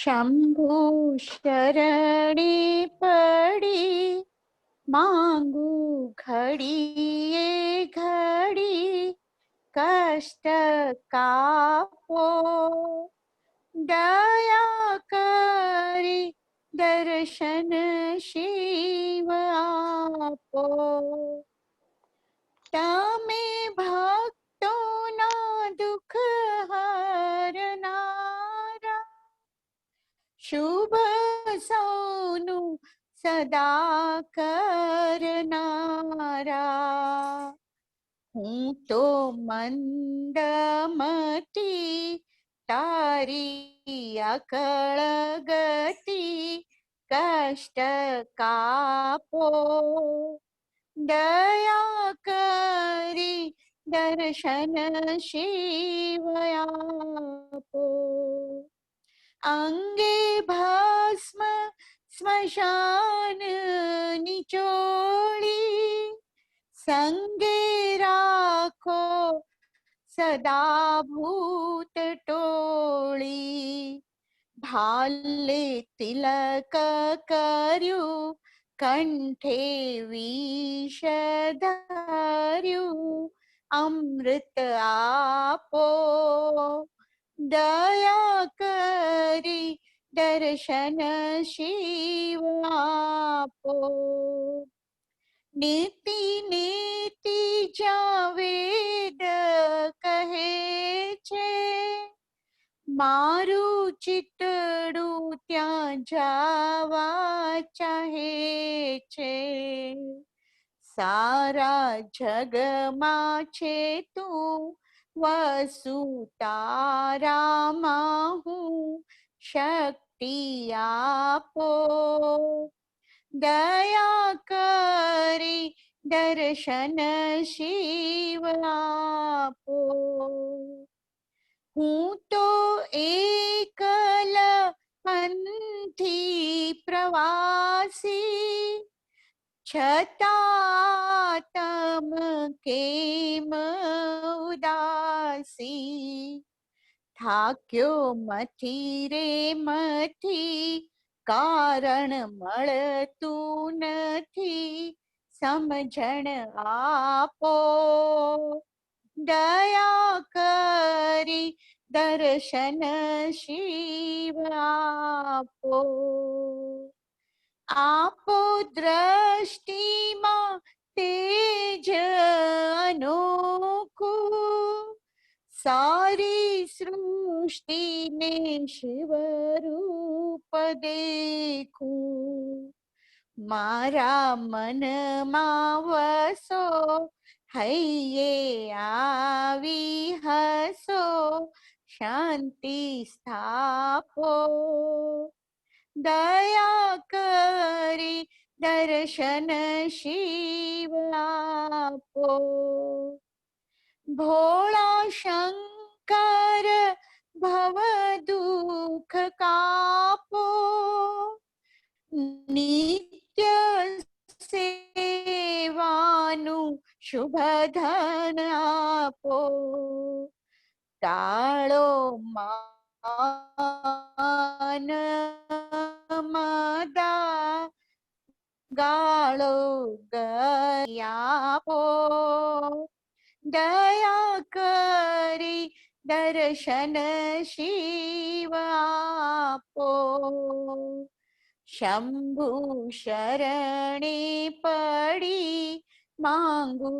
शंभु शरणे पड़ी मांगू घड़ी ये घड़ी कष्ट कापो दया करी दर्शन शिव आपो तमे भक्तो ना दुख हरनारा शुभ सौनु सदा करनारा हूँ तो मंदमती तारी अकळ गति कष्ट कापो दया करी दर्शन शिव आपो अंगे भस्म स्मशान निचोड़ी संगे राखो सदा भूत टोळी भाले तिलक कर्यु कंठे विष धर्यु अमृत आपो दया करी दर्शन शिव आपो नीति नीति ज्યાં વેદ કહે છે મારું ચિતડું ત્યાં જવા ચાહે છે સારા જગમાં છે તું વસુ તારામાં હું શક્તિ આપો दया करी दर्शन शिव आपो हूँ तो एकल पंथी प्रवासी छता तम केम उदासी થાક્યો મથી રે મથી કારણ મળતું નથી સમજણ આપો દયા કરી દર્શન શિવ આપો આપો દ્રષ્ટિમાં તેજ અનોખું सारी सृष्टि ने शिव रूप देखूं मारा मन वसो हइये आवी हसो शांति स्थापो दया करी दर्शन शिव आपो भोला शंकर भव दुख कापो नित्य सेवानु शुभ धन आपो टाळो मान मदा गाळो गयापो दया करी दर्शन शिव आपो शंभु शरणे पड़ी मांगू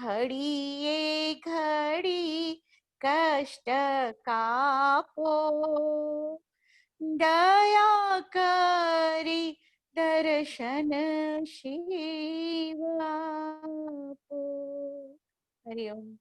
घड़ी ये घड़ी कष्ट कापो दया करी दर्शन शिव आपो हरिओम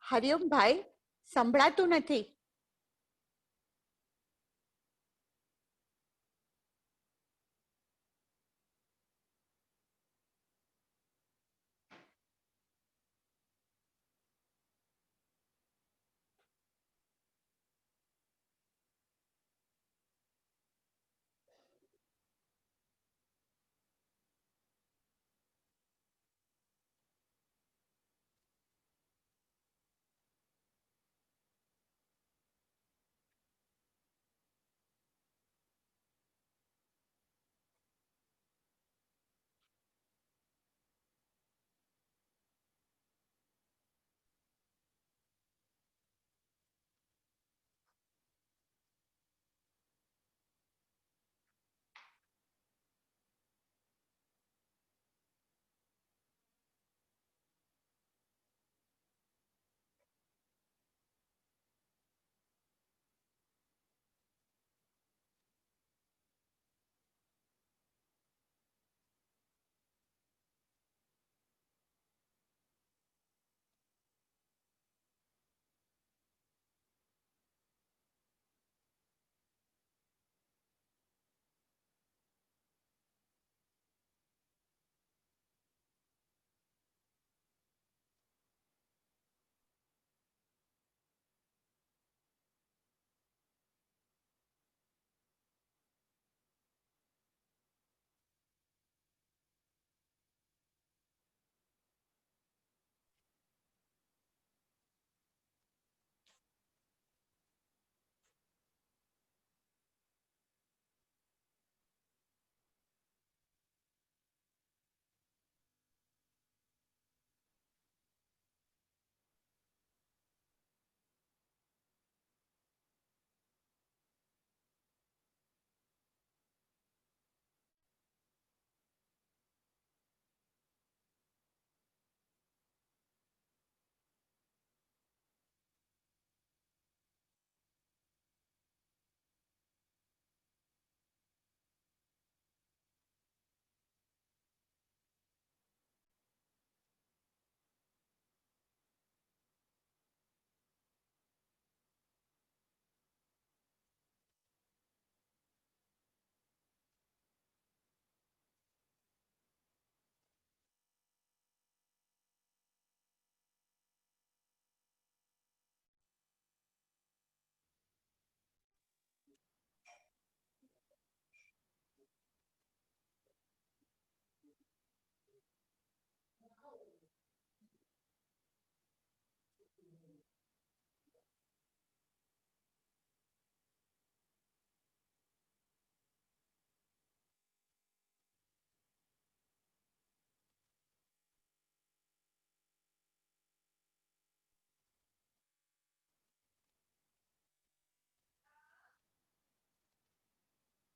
હરિઓમ ભાઈ, સંભળાતું નથી.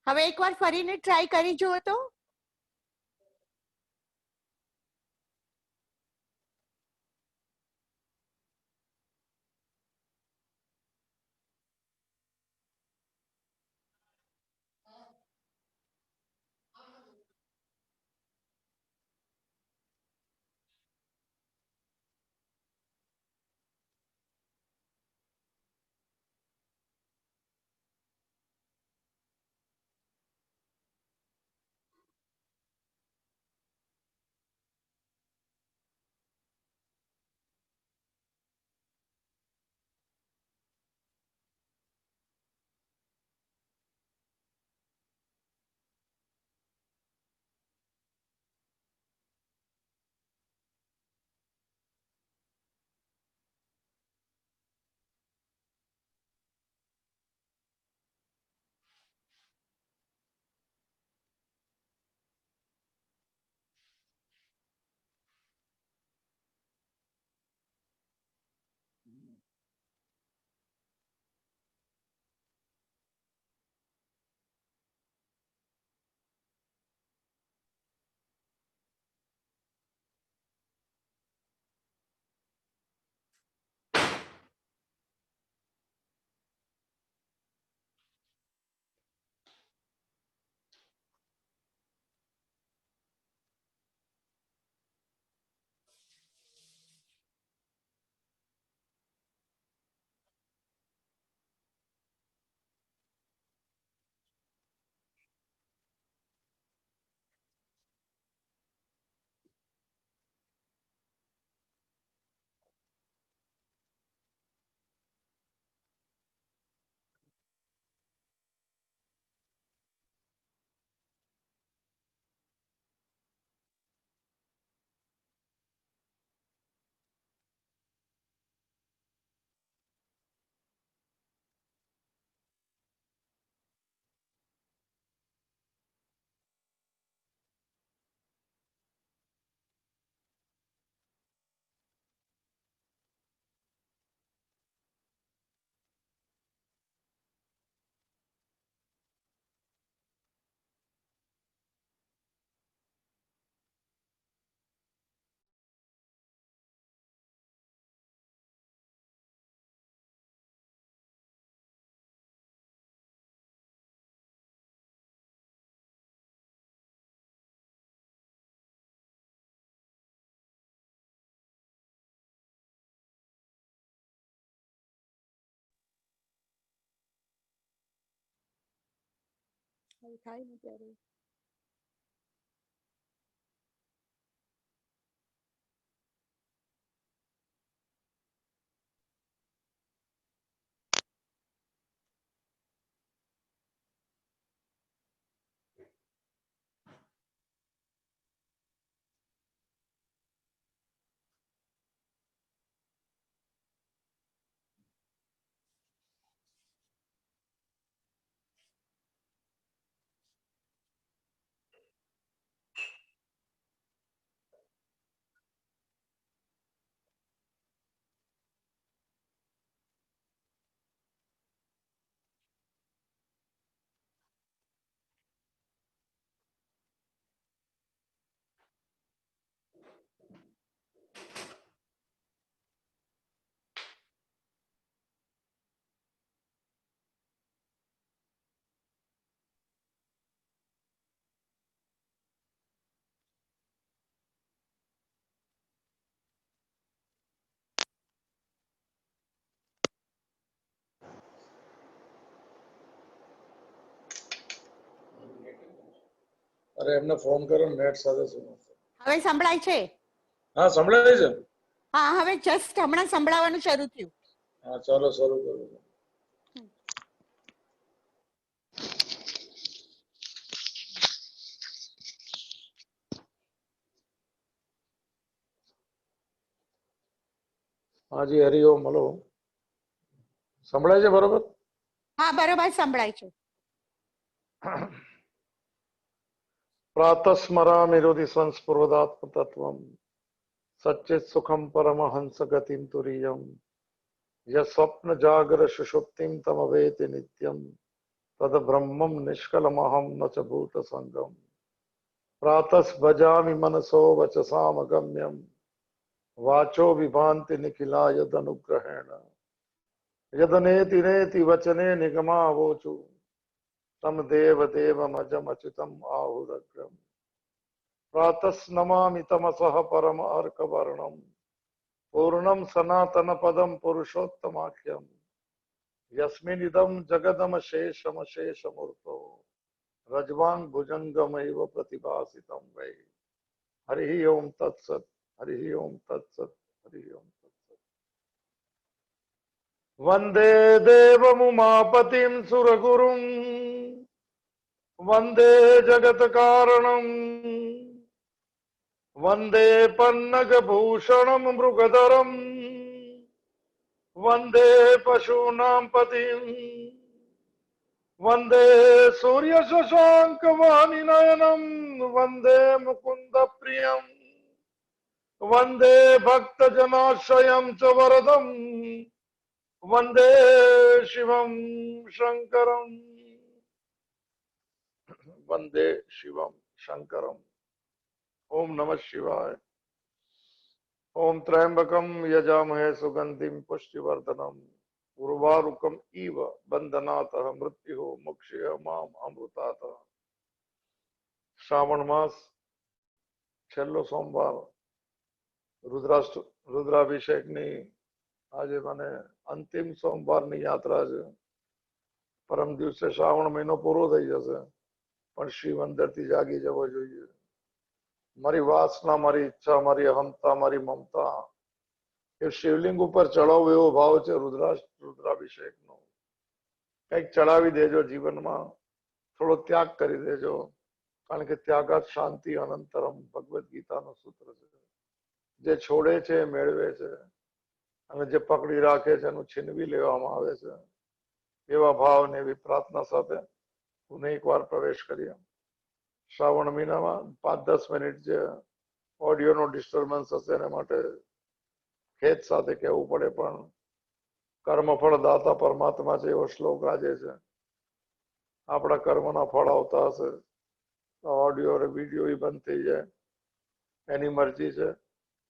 હવે એકવાર ફરીને ટ્રાય કરી જુઓ તો. થાય ને ત્યારે અરે એમને ફોન કરો નેટ સાથે શું હવે સંભળાય છે? હા સંભળાય છે. હા, હવે જસ્ટ હમણાં સંભળાવાનું શરૂ થયું. હા ચાલો શરૂ કરો. હાજી હરિઓમ. હલો, સંભળાય છે બરોબર? હા, બરોબર સંભળાય છે. પ્રાતસ્મરામિ હૃદિ સંસ્પૃહદાત્મ તત્વમ સચ્ચિત સુખમ પરમહંસ ગતિમ તુરીયમ સ્વપ્ન જાગર સુષુપ્તિમ તમવેતિ નિત્યમ તદ બ્રહ્મમ નિષ્કલમહમ ન ચ ભૂત સંગમ પ્રાતસ ભજામિ મનસો વચસામ ગમ્યમ વાચો વિભાંતિ નિખિલા યદ અનુગ્रहेण યદનેતિ નેતિ વચને નિગમાવોચુ તમ દેવ દેવમજમ અચ્યુતમ આहुरग्रम પ્રાતસ્નમામિ તમસઃ પરમ અર્કવર્ણમ પૂર્ણમ સનાતન પદમ પુરુષોત્તમાખ્યમ યસ્મિનિદમ જગદમ શેષમ શેષમૂર્તો રજવાંગ ભુજંગમૈવ પ્રતિભાસિતમ વૈ. હરિ ઓમ તત્સત. હરિ ઓમ તત્સત. હરિ ઓમ તત્સત. વંદે દેવમુમાપતિમ સુરગુરુમ વંદે જગત કારણમ વંદે પન્નગ ભૂષણમ મૃગધરમ વંદે પશૂનામ પતિમ વંદે સૂર્ય શશાંક વાનિનયનમ વંદે મુકુંદ પ્રિયમ વંદે ભક્ત જનાશ્રયમ ચ વરદમ વંદે શિવમ શંકરમ વંદે શિવમ શંકરમ. ઓમ નમઃ શિવાય. ઓમ ત્ર્યંબકમ યજામહે સુગંધિમ પુષ્ટિવર્ધનમ ઉર્વારુકમ ઇવ બંધનાત મૃત્યુ મુક્ષય મામ અમૃતાત. શ્રાવણ માસ છેલ્લો સોમવાર, રુદ્રાભિષેકની આજે મને અંતિમ સોમવારની યાત્રા છે. પરમ દિવસે શ્રાવણ મહિનો પૂરો થઈ જશે, પણ શિવ અંદરથી જાગી જવો જોઈએ. મારી વાસના, મારી ઈચ્છા, મારી અહમતા, મારી મમતા એ શિવલિંગ ઉપર ચડાવવો એવો ભાવ છે રુદ્રાભિષેકનો. કંઈક ચડાવી દેજો જીવનમાં, થોડો ત્યાગ કરી દેજો, કારણ કે ત્યાગાત શાંતિ અનંતરમ ભગવદ્ ગીતાનું સૂત્ર છે. જે છોડે છે એ મેળવે છે, અને જે પકડી રાખે છે એનું છીનવી લેવામાં આવે છે. એવા ભાવ ને એવી પ્રાર્થના સાથે હું એકવાર પ્રવેશ કરીએ. શ્રાવણ મહિનામાં 5-10 મિનિટ જે ઓડિયોનો ડિસ્ટર્બન્સ હશે એના માટે ખેત સાથે કહેવું પડે, પણ કર્મફળ દાતા પરમાત્મા છે એવો શ્લોક આજે છે. આપણા કર્મના ફળ આવતા હશે તો ઓડિયો અને વિડીયો બંધ થઈ જાય. એની મરજી છે,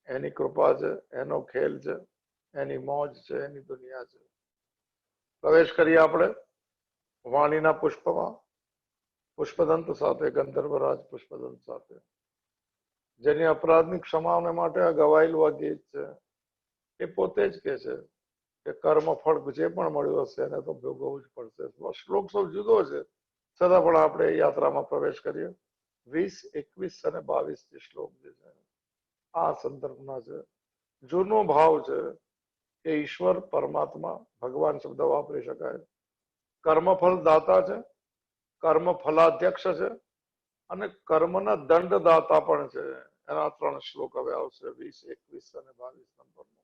એની કૃપા છે, એનો ખેલ છે, એની મોજ છે, એની દુનિયા છે. પ્રવેશ કરીએ આપણે વાણીના પુષ્પમાં, પુષ્પદંત સાથે, ગંધર્વરાજ પુષ્પદંત સાથે, જેની અપરાધની ક્ષમાને માટે આ ગવાયેલું આ ગીત છે. એ પોતે જ કે છે કે કર્મ ફળ જે પણ મળ્યું હશે એને તો ભોગવવું જ પડશે. શ્લોક સૌ જુદો છે, છતાં પણ આપણે યાત્રામાં પ્રવેશ કરીએ. 20, 21 અને 22 શ્લોક જે છે આ સંદર્ભના છે. જૂનો ભાવ છે કે ઈશ્વર પરમાત્મા ભગવાન શબ્દ વાપરી શકાય, કર્મફળ દાતા છે, કર્મ ફલાધ્યક્ષ છે અને કર્મના દંડદાતા પણ છે. એના 3 શ્લોક હવે આવશે 20, 21 અને 22 નંબરનો.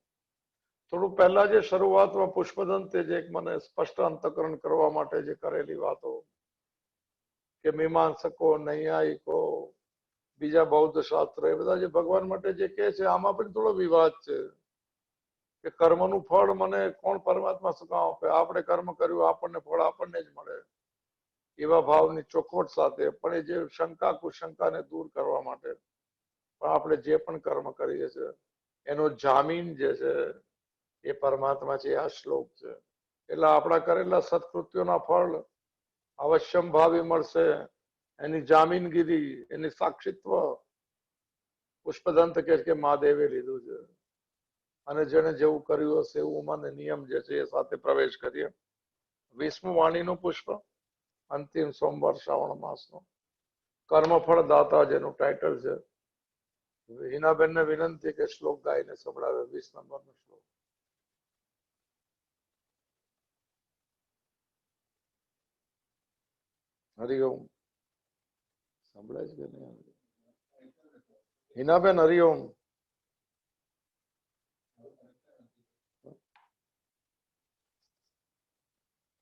થોડું પહેલા જે શરૂઆતમાં પુષ્પદંતે જે મને સ્પષ્ટ અંતકરણ કરવા માટે જે કરેલી વાતો કે મીમાંસકો, નૈયાયિકો, બીજા બૌદ્ધ શાસ્ત્ર એ બધા જે ભગવાન માટે જે કહે છે આમાં પણ થોડો વિવાદ છે કે કર્મનું ફળ મને કોણ પરમાત્મા શું કામ આપે? આપણે કર્મ કર્યું આપણને ફળ આપણને જ મળે એવા ભાવની ચોખવટ સાથે. પણ એ જે શંકા કુશંકાને દૂર કરવા માટે પણ આપણે જે પણ કર્મ કરીએ છીએ એનો જામીન જે છે એ પરમાત્મા છે. આ શ્લોક છે. એટલે આપણા કરેલા સત્કૃત્યોના ફળ અવશ્યમ ભાવી મળશે. એની જામીનગીરી, એની સાક્ષિત્વ પુષ્પદંત કે મહાદેવે લીધું છે. અને જેને જેવું કર્યું હશે એવું મને નિયમ જે છે એ સાથે પ્રવેશ કરીએ. 20મું વાણીનું પુષ્પ, અંતિમ સોમવાર શ્રાવણ માસનો, કર્મફળ દાતા જેનું ટાઇટલ છે. હિનાબેનને વિનંતી કે શ્લોક ગાઈને સંભળાવે. 20 નંબરનો શ્લોક. હરિઓમ. સંભળાય છે કે નહીં? હિનાબેન હરિઓમ.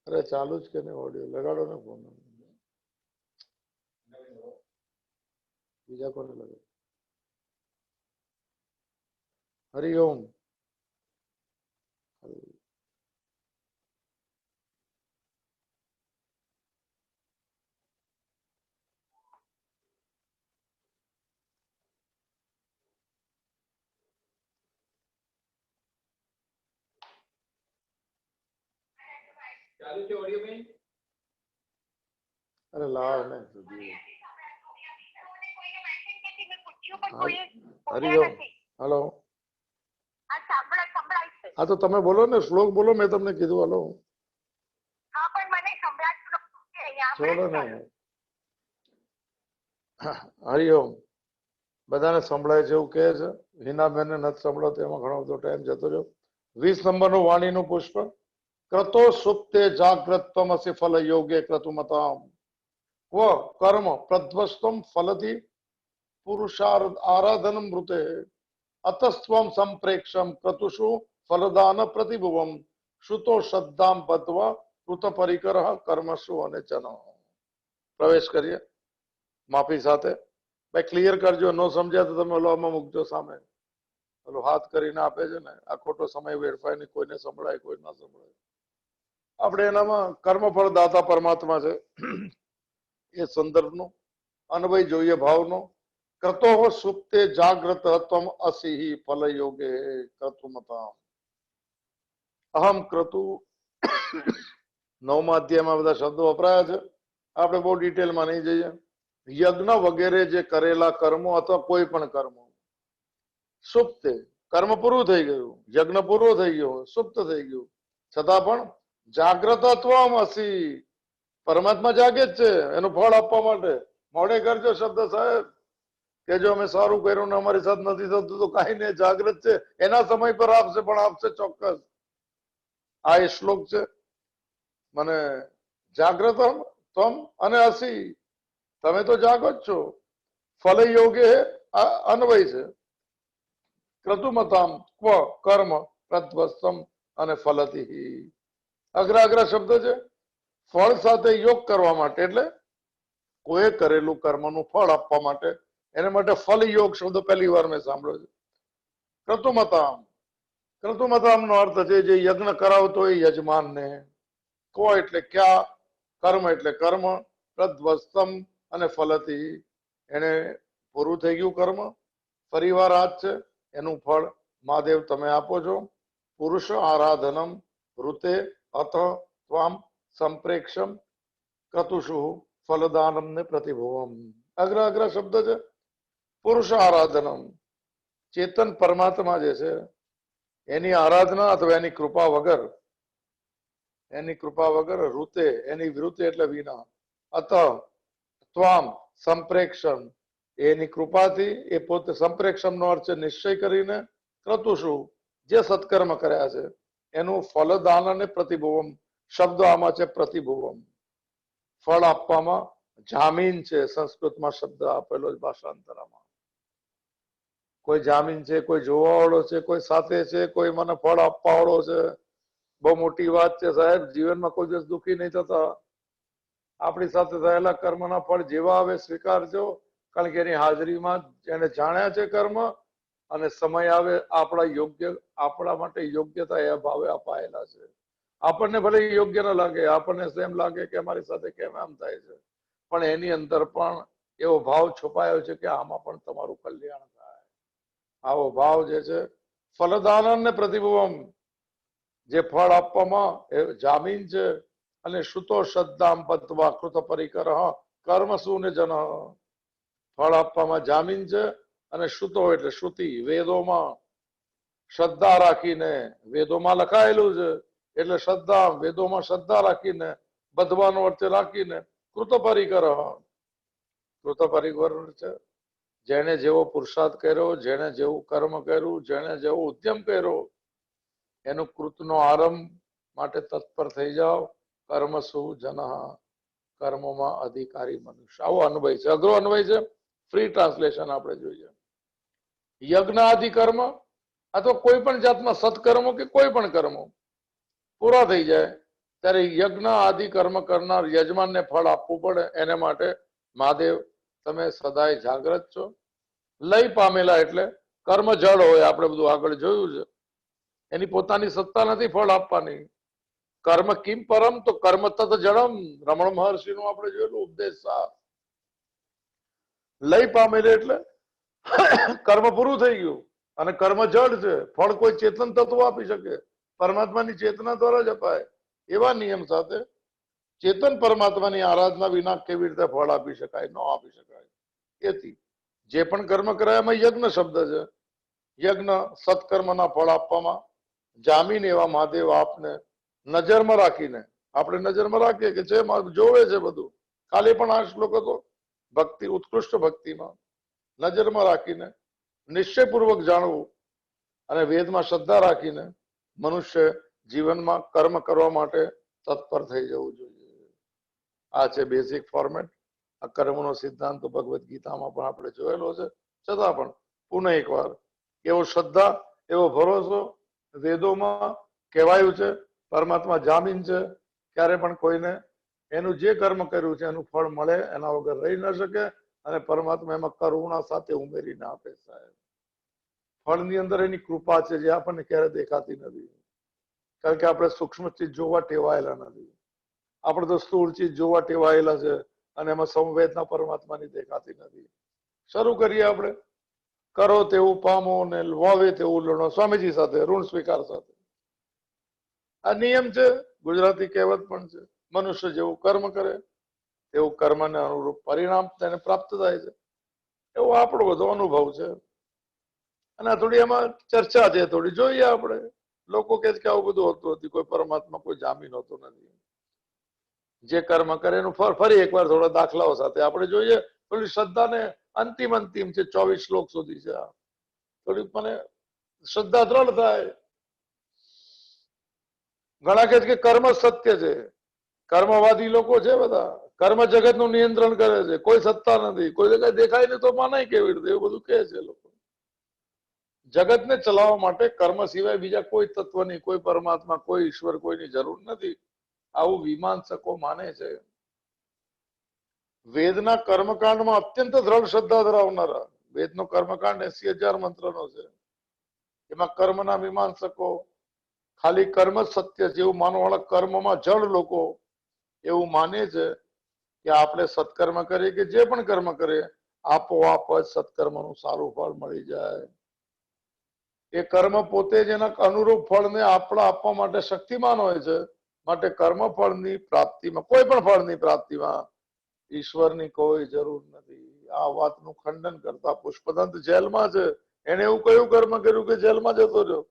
અરે ચાલુ જ કે નહીં ઓડિયો? લગાડો ને ફોન. બીજા કોને લગાડો? હરિઓમ. ચાલુ છે ઓડિયો બેન? અરે લાવ ને. હરિઓમ. હલો. હા તો તમે બોલો ને, શ્લોક બોલો. મેં તમને કીધું હલો. બોલો ને. હરિઓમ. બધાને સંભળાય છે એવું કહે છે. હિનાબેનને નથી સંભળાતો એમાં ઘણો બધો ટાઈમ જતો રહ્યો. 20 નંબરનું વાણીનું પુષ્પ. ક્રતો સુપ્તે જાગ્રત્વમસી ફલ યોગે ક્રતુમતામ ક્વ કર્મ પ્રધ્વસ્તમ ફલથી પુરુષાર્થ આરાધનમ મૃતે અતસ્ત્વમ સંપ્રેક્ષમ ક્રતુષુ ફલદાન પ્રતિભુવમ શ્રુતો શ્રદ્ધામ બદ્ધવા કૃત પરિકર કર્મસુ અને ચન. પ્રવેશ કરીએ માફી સાથે. ભાઈ ક્લિયર કરજો. ન સમજ્યા તો તમે ઓલામાં મૂકજો સામે. ઓલો હાથ કરીને આપે છે ને, આ ખોટો સમય વેડફાય નહીં. કોઈને સંભળાય, કોઈ ના સંભળાય. આપણે એનામાં કર્મફળ દાતા પરમાત્મા છે એ સંદર્ભનો અન્વય જોઈએ ભાવનો. કરતો હો સુપ્તે જાગ્રત તમ અસિહિ ફલ યોગે ક્રતુમતા અહમ ક્રતુ. 9મા અધ્યાયમાં બધા શબ્દો વપરાયા છે. આપણે બહુ ડિટેલમાં નહીં જઈએ. યજ્ઞ વગેરે જે કરેલા કર્મો અથવા કોઈ પણ કર્મો સુપ્તે, કર્મ પૂરું થઈ ગયું, યજ્ઞ પૂરો થઈ ગયો, સુપ્ત થઈ ગયું, છતાં પણ જાગ્રત અસી, પરમાત્મા જાગે જ છે એનું ફળ આપવા માટે. મોડે કરજો શબ્દ સાહેબ કે જો અમે સારું કર્યું ને અમારી સાથે નથી થતું તો કઈ નહીં, જાગ્રત છે. એના સમય પર આપશે, પણ આપશે ચોક્કસ. આ એ શ્લોક છે. મને જાગ્રત તમ અને અસી, તમે તો જાગો જ છો. ફલ યોગે અન્વય છે. ક્રતુમતામ ક્વ કર્મ પ્રધ્વસ્તમ અને ફલતી. અગ્ર અગ્ર શબ્દ છે. ફળ સાથે યોગ કરવા માટે, એટલે કોઈ કરેલું કર્મનું ફળ આપવા માટે. એને માટે ફલ યોગ શબ્દ પહેલી વાર મેં સાંભળ્યો છે. ક્રતુમતામ, ક્રતુમતામ નો અર્થ છે જે યજ્ઞ કરાવતો એ યજમાનને. કો એટલે ક્યાં, કર્મ એટલે કર્મ, પ્રધ્વસ્તમ અને ફલતી, એને પૂરું થઈ ગયું કર્મ, ફરીવાર આ જ છે એનું ફળ મહાદેવ તમે આપો છો. પુરુષ આરાધનમ ઋતે અથ ત્વામ સંપ્રેક્ષમ ક્રતુષુ ફલદાનમ ને પ્રતિભુવમ. અગ્ર અગ્ર શબ્દ છે. પુરુષ આરાધનમ, ચેતન પરમાત્મા જે છે એની આરાધના અથવા એની કૃપા વગર ઋતે, એની વૃત્તિ એટલે વિના, અત ત્વામ સંપ્રેક્ષણ, એની કૃપાથી એ પોતે સંપ્રેક્ષણનો અર્થ છે નિશ્ચય કરીને ક્રતુષુ, જે સત્કર્મ કર્યા છે એનું ફલદાન અને પ્રતિભુવમ, શબ્દ આમાં છે પ્રતિભુવમ, ફળ આપવામાં જામીન છે. સંસ્કૃતમાં શબ્દ આપેલો છે ભાષાંતરમાં. કોઈ જામીન છે, કોઈ જોવા વાળો છે, કોઈ સાથે છે, કોઈ મને ફળ આપવા વાળો છે. બહુ મોટી વાત છે સાહેબ. જીવનમાં કોઈ દિવસ દુઃખી નહીં થતા. આપણી સાથે થયેલા કર્મના ફળ જેવા આવે સ્વીકારજો, કારણ કે એની હાજરીમાં એને જાણ્યા છે કર્મ, અને સમય આવે આપણા માટે યોગ્યતા એ ભાવે અપાયેલા છે. આપણને ભલે યોગ્ય ન લાગે, આપણને એમ લાગે કે અમારી સાથે કેમ આમ થાય છે, પણ એની અંદર પણ એવો ભાવ છુપાયો છે કે આમાં પણ તમારું કલ્યાણ થાય. આવો ભાવ જે છે ફલદાનન ને પ્રતિભુવમ, જે ફળ આપવામાં એ જામીન છે. અને શ્રુતો શ્રદ્ધામ પત્વા કૃત પરિકર કર્મ શું જન, ફળ આપવામાં જામીન છે. અને શ્રુતો એટલે શ્રુતિ, વેદોમાં શ્રદ્ધા રાખીને, વેદોમાં લખાયેલું છે એટલે શ્રદ્ધા, વેદોમાં શ્રદ્ધા રાખીને, બધવાનો અર્થ રાખીને કૃત પરિકર, કૃત પરિકર છે જેને જેવો પુરુષાર્થ કર્યો, જેને જેવું કર્મ કર્યું, જેને જેવો ઉદ્યમ કર્યો, એનું કૃતનો આરંભ માટે તત્પર થઈ જાઓ. કર્મ શું જન, કર્મોમાં અધિકારી મનુષ્ય. આવો અન્વય છે, અઘરો અન્વય છે. ફ્રી ટ્રાન્સલેશન આપણે જોઈએ. યજ્ઞ આદિ કર્મ, અથવા કોઈ પણ જાતના સત્કર્મો કે કોઈ પણ કર્મો પૂરા થઈ જાય ત્યારે યજ્ઞ આદિ કર્મ કરનાર યજમાનને ફળ આપવું પડે. એને માટે મહાદેવ તમે સદાય જાગ્રત છો. લય પામેલા એટલે કર્મ જળ હોય, આપણે બધું આગળ જોયું છે. એની પોતાની સત્તા નથી ફળ આપવાની. કર્મ કિમ પરમ, તો કર્મ તત જળમ, રમણ મહર્ષિ નું આપણે જોયેલું ઉપદેશ સાર. લય પામેલી એટલે કર્મ પૂરું થઈ ગયું અને કર્મ જળ છે. ફળ કોઈ ચેતન તત્વ આપી શકે, પરમાત્માની ચેતના દ્વારા જ અપાય. એવા નિયમ સાથે ચેતન પરમાત્માની આરાધના વિના કેવી રીતે ફળ આપી શકાય? ન આપી શકાય. એથી જે પણ કર્મ કરાય એમાં યજ્ઞ શબ્દ છે. યજ્ઞ સત્કર્મના ફળ આપવામાં જામીન એવા મહાદેવ આપને નજરમાં રાખીને, આપણે નજરમાં રાખીએ કે જે જોવે છે બધું, ખાલી પણ આ શ્લોક હતો ભક્તિ, ઉત્કૃષ્ટ ભક્તિમાં નજરમાં રાખીને નિશ્ચયપૂર્વક જાણવું અને વેદમાં શ્રદ્ધા રાખીને મનુષ્ય જીવનમાં કર્મ કરવા માટે તત્પર થઈ જવું જોઈએ. આ છે બેઝિક ફોર્મેટ. આ કર્મનો સિદ્ધાંત તો ભગવદ્ ગીતામાં પણ આપણે જોયેલો છે. છતાં પણ પુનઃ એકવાર, એવો શ્રદ્ધા, એવો ભરોસો વેદોમાં કહેવાયું છે. પરમાત્મા જામીન છે, ક્યારે પણ કોઈને એનું જે કર્મ કર્યું છે એનું ફળ મળે એના વગર રહી ન શકે. અને પરમાત્મા એમાં કરુણા સાથે ઉમેરીને આપે સાહેબ. ફળની અંદર એની કૃપા છે જે આપણને ક્યારે દેખાતી નથી, કારણ કે આપણે સૂક્ષ્મ ચીજ જોવા ટેવાયેલા નથી. આપણે તો સ્થૂળ ચીજ જોવા ટેવાયેલા છે અને એમાં સંવેદના પરમાત્માની દેખાતી નથી. શરૂ કરીએ આપણે, કરો તેવું પામો ને વાવે તેવું લણો, સ્વામીજી સાથે ઋણ સ્વીકાર સાથે. આ નિયમ છે, ગુજરાતી કહેવત પણ છે. મનુષ્ય જેવું કર્મ કરે તેવું કર્મને અનુરૂપ પરિણામ તેને પ્રાપ્ત થાય છે. એવો આપણો બધો અનુભવ છે. અને આ થોડી એમાં ચર્ચા છે, થોડી જોઈએ આપણે. લોકો કે છે કે આવું બધું હોતું નથી, કોઈ પરમાત્મા કોઈ જામીન હોતો નથી. જે કર્મ કરે એનું ફરી એકવાર થોડા દાખલાઓ સાથે આપણે જોઈએ. થોડી શ્રદ્ધાને અંતિમ છે, 24 શ્લોક સુધી છે. આ થોડી મને શ્રદ્ધા દ્રઢ થાય. ઘણા કહે છે કે કર્મ સત્ય છે. કર્મવાદી લોકો છે બધા, કર્મ જગત નું નિયંત્રણ કરે છે, કોઈ સત્તા નથી, કોઈ કઈ દેખાય નહીં તો માનાય કેવી રીતે, એવું બધું કહે છે લોકો. જગતને ચલાવવા માટે કર્મ સિવાય બીજા કોઈ તત્વની, કોઈ પરમાત્મા, કોઈ ઈશ્વર, કોઈની જરૂર નથી, આવું મીમાંસકો માને છે. વેદના કર્મકાંડમાં અત્યંત દ્રઢ શ્રદ્ધા ધરાવનારા, વેદનો કર્મકાંડ 80,000 મંત્રનો છે. એમાં કર્મના મીમાંસકો ખાલી કર્મ જ સત્ય છે એવું માનવાવાળા, કર્મમાં જળ લોકો એવું માને છે કે આપણે સત્કર્મ કરીએ કે જે પણ કર્મ કરીએ આપોઆપ જ સત્કર્મનું સારું ફળ મળી જાય. એ કર્મ પોતે જ એના અનુરૂપ ફળને આપણા આપવા માટે શક્તિમાન હોય છે. માટે કર્મ ફળની પ્રાપ્તિમાં, કોઈ પણ ફળની પ્રાપ્તિમાં ઈશ્વરની કોઈ જરૂર નથી. આ વાતનું ખંડન કરતા પુષ્પદંત જેલમાં છે. એને એવું કયું કર્મ કર્યું કે જેલમાં જતો રહ્યો?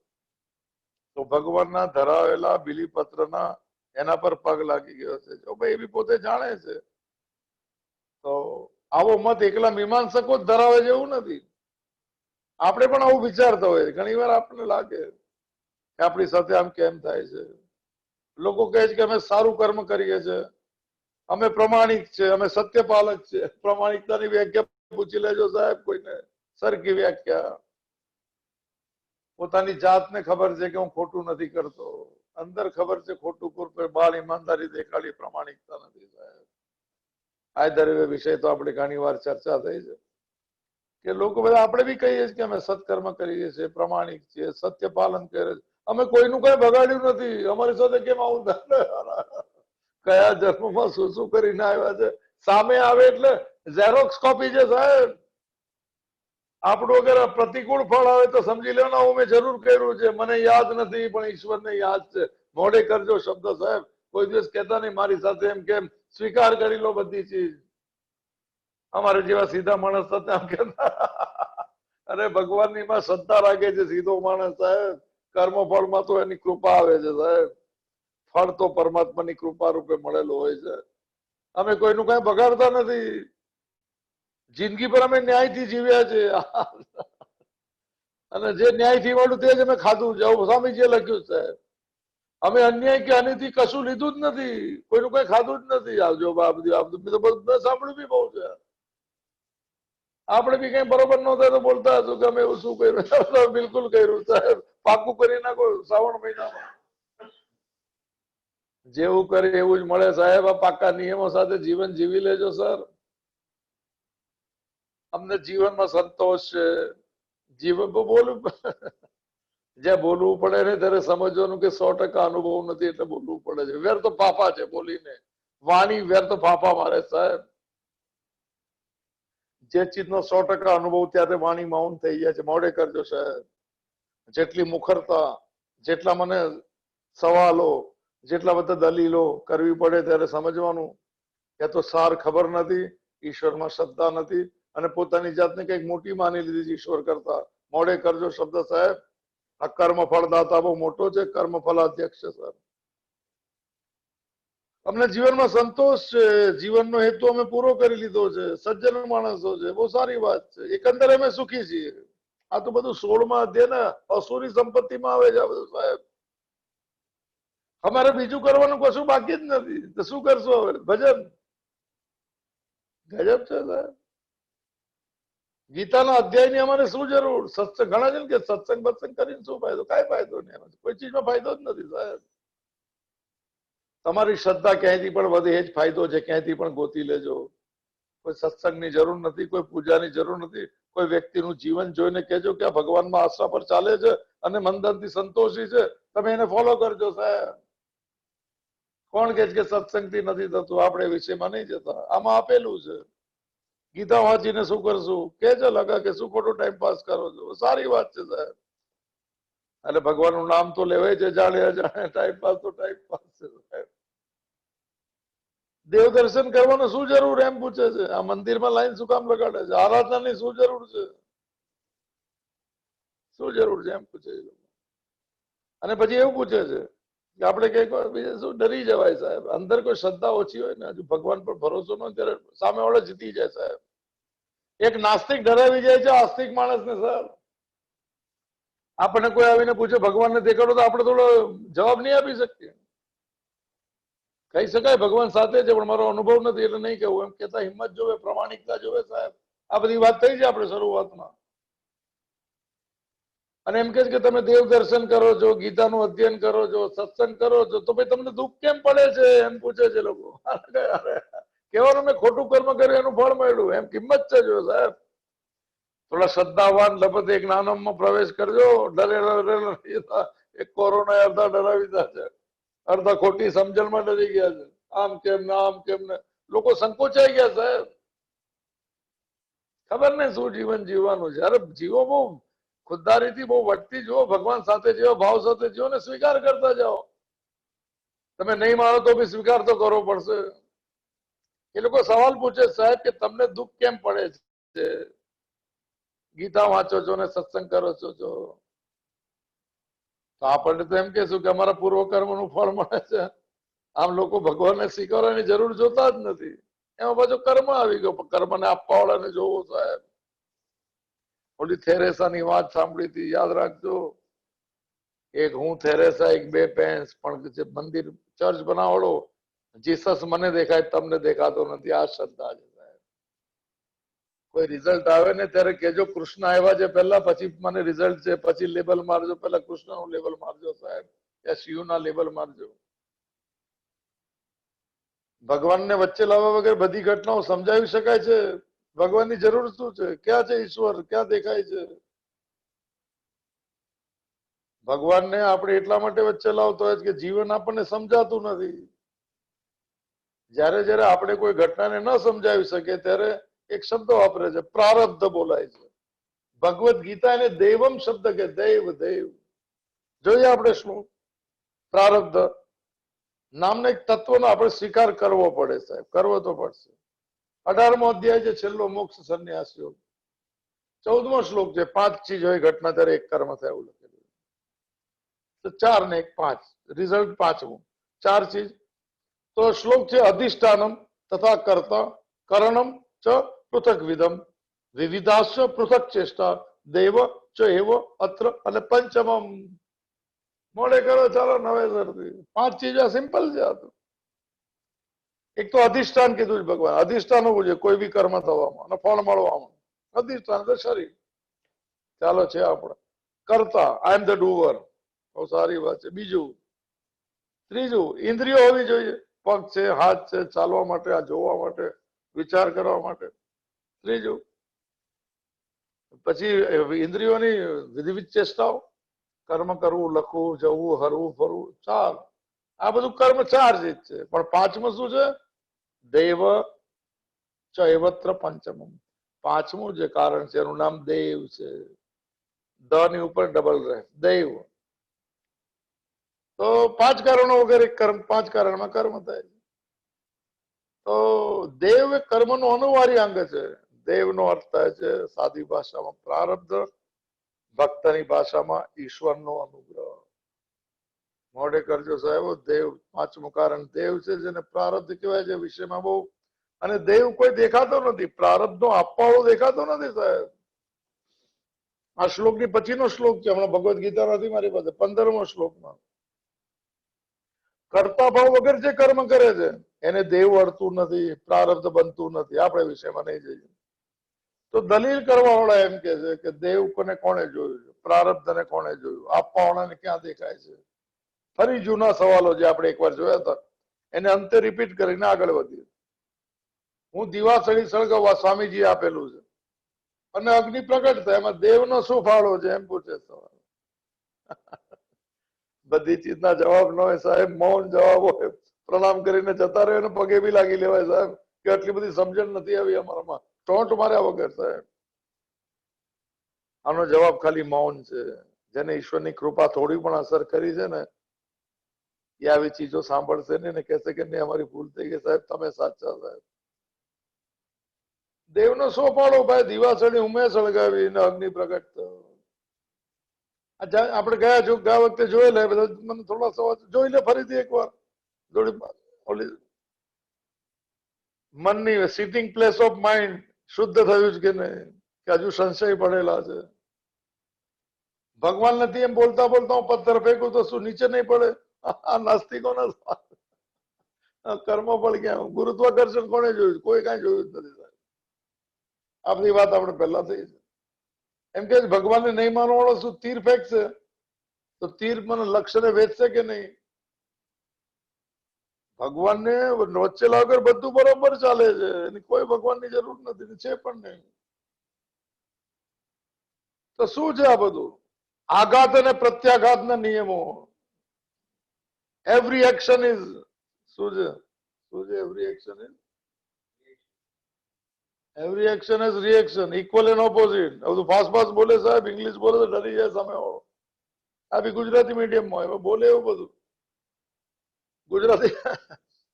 તો ભગવાનના ધરાવેલા બિલીપત્રના એના પર પગ લાગી ગયો છે. જો ભાઈ એ બી પોતે જાણે છે તો આવો મત એકલા મીમાંસકો જ ધરાવે છે એવું નથી. આપણે પણ આવું વિચારતા હોય. ઘણી વાર આપણને લાગે કે આપણી સાથે આમ કેમ થાય છે. લોકો કહે છે કે અમે સારું કર્મ કરીએ છીએ, અમે પ્રમાણિક છે, અમે સત્યપાલક છે. પ્રમાણિકતાની વ્યાખ્યા પૂછી લેજો સાહેબ કોઈને, સરખી વ્યાખ્યા. પોતાની જાતને ખબર છે કે હું ખોટું નથી કરતો, અંદર ખબર છે ખોટું કરું, બાળ ઈમાનદારી દેખાડી, પ્રમાણિકતા નથી સાહેબ. આ દરેક વિષય તો આપણે ઘણી વાર ચર્ચા થઈ છે કે લોકો બધા આપણે બી કહીએ છીએ કે અમે સત્કર્મ કરીએ છીએ, પ્રમાણિક છીએ, સત્ય પાલન કરીએ છીએ, અમે કોઈનું કઈ બગાડ્યું નથી. અમારી સાથે કેમ આવું થાય? કયા જન્મમાં શું શું કરીને આવ્યા છે? સામે આવે એટલે ઝેરોક્સ કોપી છે સાહેબ. આપણું અગર પ્રતિકૂળ ફળ આવે તો સમજી લેવાના હું મેં જરૂર કર્યું છે, મને યાદ નથી પણ ઈશ્વરને યાદ છે. મોઢે કરજો શબ્દ સાહેબ, કોઈ દિવસ કહેતા નહીં મારી સાથે એમ કેમ, સ્વીકાર કરી લો બધી ચીજ. અમારે જેવા સીધા માણસ સાથે આમ કહેતા, અરે ભગવાનની માં શ્રદ્ધા રાખે છે સીધો માણસ સાહેબ. કર્મ ફળમાં તો એની કૃપા આવે છે સાહેબ. ફળ તો પરમાત્માની કૃપા રૂપે મળેલું હોય છે. અમે કોઈનું કઈ બગાડતા નથી. જિંદગી પર અમે ન્યાયથી જીવ્યા છે અને જે ન્યાયથી મળ્યું તે જ અમે ખાધું છે. આવું સ્વામીજીએ લખ્યું છે. અમે અન્યાય કે અનિતિ કશું લીધું જ નથી, કોઈનું કઈ ખાધું જ નથી. આવજો બાપ દો આપ તો બધું સાંભળ્યું બી બહુ છે. આપણે બી કઈ બરોબર ન થાય તો બોલતા હતું કે અમે એવું શું કર્યું. બિલકુલ કર્યું સાહેબ, પાકું કરી નાખો શ્રાવણ મહિનામાં. જેવું કરે એવું જ મળે સાહેબ. આ પાકા નિયમો સાથે જીવન જીવી લેજો સર. અમને જીવનમાં સંતોષ છે. જીવન બોલું જ્યાં બોલવું પડે ને ત્યારે સમજવાનું કે 100% અનુભવ નથી એટલે બોલવું પડે છે. વ્યર્થ ફાફા છે બોલીને, વાણી વ્યર્થ ફાફા મારે સાહેબ. જે ચીજનો 100% અનુભવ ત્યારે વાણી મૌન થઈ જાય છે. મોડે કરજો સાહેબ. જેટલી મુખરતા, જેટલા મને સવાલો, જેટલા બધા દલીલો કરવી પડે ત્યારે સમજવાનું કે તો સાર ખબર નથી, ઈશ્વરમાં શ્રદ્ધા નથી અને પોતાની જાતને કંઈક મોટી માની લીધી છે ઈશ્વર કરતા. મોડે કરજો શબ્દ સાહેબ. આ કર્મ ફળદાતા બહુ મોટો છે, કર્મ ફલાધ્યક્ષ છે સર. અમને જીવનમાં સંતોષ છે. જીવનનો હેતુ અમે પૂરો કરી લીધો છે. સજ્જન માણસો છે, બહુ સારી વાત છે. એકંદરે અમે સુખી છીએ. આ તો બધું 16મા અધ્યાયના અસુરી સંપત્તિમાં આવે છે આ બધું સાહેબ. અમારે બીજું કરવાનું કશું બાકી જ નથી. તો શું કરશો હવે? ભજન. ગજબ છે સાહેબ. ગીતાના અધ્યાયની અમારે શું જરૂર? સત્સંગ ઘણા છે ને કે સત્સંગ બત્સંગ કરીને શું ફાયદો? કઈ ફાયદો નહીં. કોઈ ચીજમાં ફાયદો જ નથી સાહેબ. તમારી શ્રદ્ધા ક્યાંયથી પણ વધે એ જ ફાયદો છે. ક્યાંયથી પણ ગોતી લેજો. કોઈ સત્સંગની જરૂર નથી, કોઈ પૂજાની જરૂર નથી. કોઈ વ્યક્તિનું જીવન જોઈને કહેજો કે આ ભગવાનમાં આશા પર ચાલે છે અને મંદનથી સંતોષી છે, તમે એને ફોલો કરજો સાહેબ. કોણ કે છે કે સત્સંગથી નથી થતું? આપણે વિષયમાં નહીં જતા. આમાં આપેલું છે. ગીતા વાંચીને શું કરશું? કે છે લગા કે શું ખોટો ટાઈમ પાસ કરો છો? સારી વાત છે સાહેબ. એટલે ભગવાનનું નામ તો લેવાય છે, જાણે અજાણે. ટાઈમ પાસ તો ટાઈમ પાસ છે સાહેબ. દેવ દર્શન કરવાનું શું જરૂર એમ પૂછે છે. આ મંદિરમાં લાઈન શું કામ લગાડે છે? આરાધનાની શું જરૂર છે? શું જરૂર છે એમ પૂછે છે. અને પછી એવું પૂછે છે કે આપણે કઈક બીજે શું ડરી જવાય સાહેબ. અંદર કોઈ શ્રદ્ધા ઓછી હોય ને, હજુ ભગવાન પર ભરોસો ન હોય ત્યારે સામેવાળો જીતી જાય સાહેબ. એક નાસ્તિક ડરાવી જાય છે આસ્તિક માણસને સર. આપણને કોઈ આવીને પૂછે ભગવાનને દેખાડો તો આપણે થોડો જવાબ નહીં આપી શકીએ. કહી શકાય ભગવાન સાથે છે પણ મારો અનુભવ નથી એટલે નહીં કહેવું એમ કેતા હિંમત જોવે, પ્રમાણિકતા જોવે સાહેબ. આ બધી વાત થઈ છે આપણે શરૂઆતમાં. અને એમ કે છે કે તમે દેવ દર્શન કરો છો, ગીતાનું અધ્યયન કરો છો, સત્સંગ કરો છો, તો ભાઈ તમને દુઃખ કેમ પડે છે એમ પૂછે છે લોકો. કહેવાનું મેં ખોટું કર્મ કર્યું એનું ફળ મળ્યું એમ કિંમત છે જો સાહેબ. થોડા શ્રદ્ધાવાન લપત એક નાનમમાં પ્રવેશ કરજો. એક કોરોના અડધા ડરાવી દીધા છે, અડધા ખોટી સમજણમાં ડરી ગયા છે. આમ કેમ ને આમ કેમ ને લોકો સંકોચાઈ ગયા સાહેબ. ખબર ને શું જીવન જીવવાનું છે. અરે જીવો બહુ ખુદદારીથી બહુ વટતી જુઓ, ભગવાન સાથે જેવો ભાવ સાથે જીવો ને સ્વીકાર કરતા જાઓ. તમે નહીં માનો તો બી સ્વીકાર તો કરવો પડશે. એ લોકો સવાલ પૂછે સાહેબ કે તમને દુઃખ કેમ પડે છે? ગીતા વાંચો છો ને સત્સંગ કરો છો તો આપણને તો એમ કહેશું કે અમારા પૂર્વ કર્મનું ફળ મળે છે. આમ લોકો ભગવાનને સ્વીકારવાની જરૂર જોતા જ નથી. એમાં પાછું કર્મ આવી ગયો. પણ કર્મને આપવા વાળાને જોવો સાહેબ. ઓલી થેરેસાની વાત સાંભળી હતી, યાદ રાખજો. એક હું થેરેસા, એક બે પેન્સ, પણ જે મંદિર ચર્ચ બનાવડો, જીસસ મને દેખાય તમને દેખાતો નથી. આ શ્રદ્ધા છે સાહેબ. કોઈ રિઝલ્ટ આવે ને ત્યારે કેજો કૃષ્ણ આવ્યા છે પહેલા, પછી મને રિઝલ્ટ છે, પછી લેબલ મારજો. પહેલા કૃષ્ણનું લેબલ મારજો સાહેબ, યા શિવના લેબલ મારજો. ભગવાનને વચ્ચે લાવવા વગર બધી ઘટનાઓ સમજાવી શકાય છે. ભગવાનની જરૂર શું છે? ક્યાં છે ઈશ્વર? ક્યાં દેખાય છે? ભગવાનને આપણે એટલા માટે વચ્ચે લાવતો હોય કે જીવન આપણને સમજાતું નથી. જ્યારે જ્યારે આપણે કોઈ ઘટનાને ન સમજાવી શકીએ ત્યારે એક શબ્દ વાપરે છે, પ્રારબ્ધ બોલાય છે. ભગવદ ગીતા એને દૈવમ શબ્દ કે દૈવ દૈવ. જોઈએ આપણે શું પ્રારબ્ધ નામના એક તત્વનો આપણે સ્વીકાર કરવો પડે સાહેબ, કરવો તો પડશે. 18મો અધ્યાય છે, છેલ્લો મોક્ષ સંન્યાસ યોગ. 14મો શ્લોક છે, 5 ચીજ હોય ઘટના ત્યારે એક કર્મ થાય એવું લખેલું. તો 4 ને 1 5, રિઝલ્ટ 5મું. 4 ચીજ તો શ્લોક છે, અધિષ્ઠાનમ તથા કર્તા કરણમ ચ પૃથક વિધમ વિવિધાશ્ચ પૃથક ચેષ્ટા દેવ ચ એવ અત્ર. અને પંચમમ મોડે કરો ચાલો નવેસરથી. 5 ચીજો સિમ્પલ છે. આ તો એક તો અધિષ્ઠાન કીધું છે ભગવાન. અધિષ્ઠાન હોવું જોઈએ કોઈ બી કર્મ થવામાં અને ફળ મળવામાં. અધિષ્ઠાન એટલે શરીર. ચાલો છે આપણે કરતા, આઈ એમ ધ ડુવર. બહુ સારી વાત છે. બીજું, ત્રીજું, ઇન્દ્રિયો હોવી જોઈએ. પગ છે, હાથ છે, ચાલવા માટે, આ જોવા માટે, વિચાર કરવા માટે. ત્રીજું, પછી ઇન્દ્રિયોની વિવિધ ચેષ્ટાઓ, કર્મ કરવું, લખવું, જવું, હરવું, ફરવું. 4 આ બધું કર્મ 4 જ છે. પણ 5મું શું છે? દૈવ ચૈવત્ર પંચમમ. 5મું જે કારણ છે એનું નામ દેવ છે. દ ની ઉપર ડબલ રહે, દૈવ. તો 5 કારણો વગર એક કર્મ, 5 કારણમાં કર્મ થાય. તો દેવ એ કર્મનો અનિવાર્ય અંગ છે. દેવનો અર્થ થાય છે સાદી ભાષામાં પ્રારબ્ધ, ભક્તની ભાષામાં ઈશ્વરનો અનુગ્રહ. મોડે કરજો સાહેબ. દેવ 5મું કારણ દેવ છે, જેને પ્રારબ્ધ કહેવાય છે વિષયમાં બહુ. અને દેવ કોઈ દેખાતો નથી, પ્રારબ્ધનો આપવાળો દેખાતો નથી સાહેબ. આ શ્લોકની પછીનો શ્લોક છે, હમણાં ભગવદ ગીતા નથી મારી પાસે, 15મો શ્લોકમાં. કરતા ભાવ વગર જે કર્મ કરે છે એને દેવ અડતું નથી, પ્રારબ્ધ બનતું નથી. આપણે વિષયમાં નહીં જઈએ. તો દલીલ કરવા વાળા એમ કે છે કે દેવ કોને કોણે જોયું છે, પ્રારબ્ધ ને કોણે જોયું, આપવા વાળાને ક્યાં દેખાય છે. ફરી જૂના સવાલો જે આપણે એકવાર જોયા હતા એને અંતે રિપીટ કરીને આગળ વધીએ. હું દિવાસળી સળગાવવા સ્વામીજી આપેલું છે અને અગ્નિ પ્રગટ થાય, એમાં દેવનો શું ફાળો છે એમ પૂછે સવાલ. બધી ચીજના જવાબ ન હોય સાહેબ, મૌન જવાબ હોય. પ્રણામ કરીને જતા રહે, પગે બી લાગી લેવાય સાહેબ કે આટલી બધી સમજણ નથી આવી અમારામાં. ટોન્ટ માર્યા વગર સાહેબ. આનો જવાબ ખાલી મૌન છે. જેને ઈશ્વરની કૃપા થોડી પણ અસર કરી છે ને એ આવી ચીજો સાંભળશે ને કહેશે કે નહીં અમારી ભૂલ થઈ ગઈ સાહેબ, તમે સાચા સાહેબ. દેવનો શું ફાળો ભાઈ? દિવાસળી ઉમે સળગાવી અગ્નિ પ્રગટ થયો. આપણે ગયા વખતે જોયેલા બધા મને થોડા સવાલ જોઈ લે ફરીથી એકવાર. ઓલી મનની સિટિંગ પ્લેસ ઓફ માઇન્ડ શુદ્ધ થયું છે કે નહીં, કે હજુ સંશય પડેલા છે. ભગવાન નથી એમ બોલતા બોલતા હું પથ્થર ફેંકું તો શું નીચે નહીં પડે? આ નાસ્તિકોના કર્મ ફળ ક્યાં? ગુરુત્વાકર્ષણ કોને જોયું? કોઈ કાંઈ જોયું જ નથી સાહેબ. આ બધી વાત આપણે પહેલા થઈ છે. એમ કે ભગવાનને નહીં માનવા વાળો શું તીર ફેંકશે તો તીર મને લક્ષ્યને વેચશે કે નહીં? ભગવાનને વચ્ચે લાવગર બધું બરોબર ચાલે છે. એની કોઈ ભગવાનની જરૂર નથી, છે પણ નહીં. તો શું છે આ બધું? આઘાત અને પ્રત્યાઘાતના નિયમો. એવરી એક્શન ઇઝ શું છે? શું છે every action is? Every action is reaction, equal and opposite. બધું ફાસ્ટ ફાસ્ટ બોલે સાહેબ, ઇંગ્લિશ બોલે તો ડરી જાય સામે વાળો. આ બી ગુજરાતી મીડિયમમાં એમાં બોલે એવું બધું ગુજરાતી.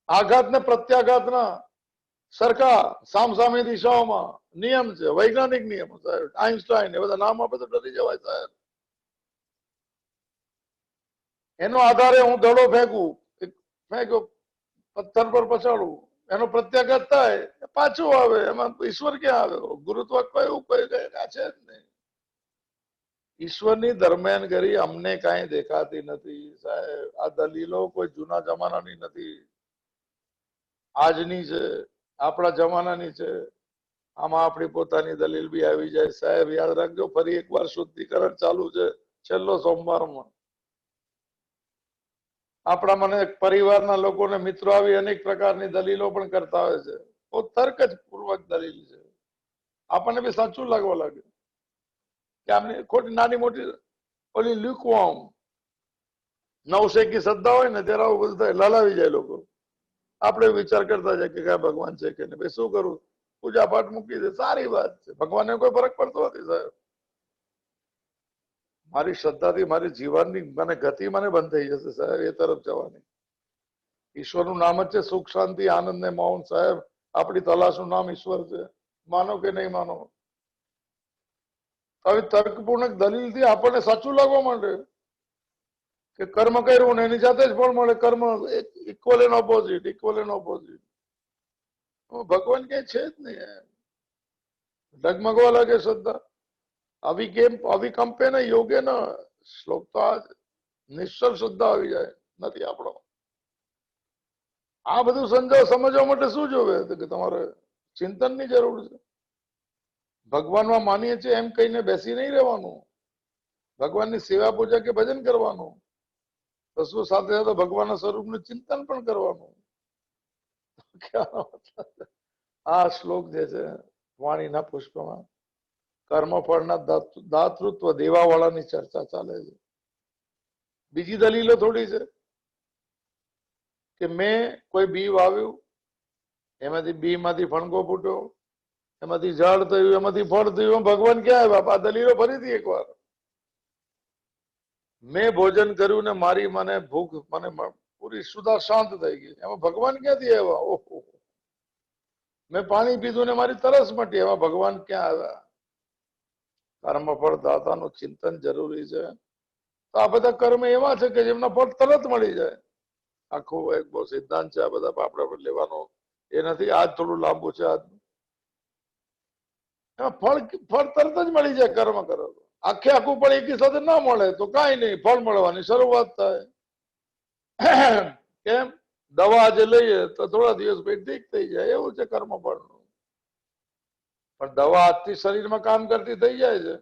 આઘાત ને પ્રત્યાઘાતના સરખા સામસામી દિશાઓમાં નિયમ છે, વૈજ્ઞાનિક નિયમો સાહેબ. આઈન્સ્ટાઈન એ બધા નામ આપે તો ડરી જવાય સાહેબ. એનો આધારે હું દડો ફેંકું, ફેંક્યો પથ્થર પર પછાડું, એનો પ્રત્યાઘાત થાય પાછું આવે, એમાં ઈશ્વર ક્યાં આવ્યો? ગુરુત્વ એવું કોઈ છે જ નહીં. ઈશ્વરની દરમિયાનગરી અમને કાંઈ દેખાતી નથી સાહેબ. આ દલીલો કોઈ જૂના જમાનાની નથી, આજની છે, આપણા જમાનાની છે. આમાં આપણી પોતાની દલીલ બી આવી જાય સાહેબ. યાદ રાખજો, ફરી એકવાર શુદ્ધિકરણ ચાલુ છે છેલ્લો સોમવારમાં. આપણા મને પરિવારના લોકોને મિત્રો આવી અનેક પ્રકારની દલીલો પણ કરતા હોય છે. તો તર્ક જ પૂર્વક દલીલ છે. આપણને બી સાચું લાગવા લાગે કે આમની ખોટી નાની મોટી ઓલી લ્યુકવોર્મ નવશેકી શ્રદ્ધા હોય ને ત્યારે આવું બધું થાય, લલાવી જાય લોકો. આપણે વિચાર કરતા જાય કે કયા ભગવાન છે કે નહીં. ભાઈ શું કરું, પૂજા પાઠ મૂકી દે, સારી વાત છે. ભગવાનને કોઈ ફરક પડતો નથી સાહેબ. મારી શ્રદ્ધાથી મારી જીવનની મને ગતિ મને બંધ થઈ જશે સાહેબ, એ તરફ જવાની. ઈશ્વરનું નામ જ છે સુખ, શાંતિ, આનંદ ને મૌન સાહેબ. આપણી તલાશનું નામ ઈશ્વર છે, માનો કે નહીં માનો. હવે તર્કપૂર્ણક દલીલથી આપણને સાચું લાગવા માંડે કે કર્મ કર્યું ને એની જાતે જ ફળ મળે. કર્મ equal and opposite, equal and opposite. ભગવાન ક્યાંય છે જ નહીં. ડગમગવા લાગે શ્રદ્ધા. આવી કંપે ને યોગે ને શ્લોક તો આ નિશ્ચલ શ્રદ્ધા આવી જાય નથી આપણો. આ બધું સમજવા માટે શું જોવે કે તમારે ચિંતનની જરૂર છે. ભગવાનમાં માનીએ છીએ એમ કહીને બેસી નહીં રહેવાનું. ભગવાનની સેવા પૂજા કે ભજન કરવાનું, તો શું સાથે સાથે ભગવાનના સ્વરૂપનું ચિંતન પણ કરવાનું. આ શ્લોક જે છે વાણીના પુષ્પમાં કર્મફળના દાતૃત્વ દેવાવાળાની ચર્ચા ચાલે છે. બીજી દલીલો થોડી છે કે મેં કોઈ બી વાવ્યું, એમાંથી બી માંથી ફણગો ફૂટ્યો, એમાંથી ઝાડ થયું, એમાંથી ફળ થયું. ભગવાન ક્યાં આવ્યા? આ દલીલો ફરીથી એકવાર. મેં ભોજન કર્યું ને મારી મને ભૂખ મને પૂરી સુધા શાંત થઈ ગઈ, એમાં ભગવાન ક્યાંથી આવ્યા? ઓહો. મેં પાણી પીધું ને મારી તરસ મટી, એમાં ભગવાન ક્યાં આવ્યા? કર્મફળ દાતાનું ચિંતન જરૂરી છે. તો આ બધા કર્મ એવા છે કે જેમના ફળ તરત મળી જાય. આખું એક બહુ સિદ્ધાંત છે આ બધા આપણે લેવાનો એ નથી. આજ થોડું લાંબુ છે. ફળ તરત જ મળી જાય કર્મ કરો. આખું પણ એકી સાથે ના મળે તો કઈ નહીં, ફળ મળવાની શરૂઆત થાય. કેમ? દવા જે લઈએ તો થોડા દિવસ પછી ઠીક થઈ જાય, એવું છે કર્મ ફળનું. પણ દવા આજથી શરીરમાં કામ કરતી થઈ જાય છે.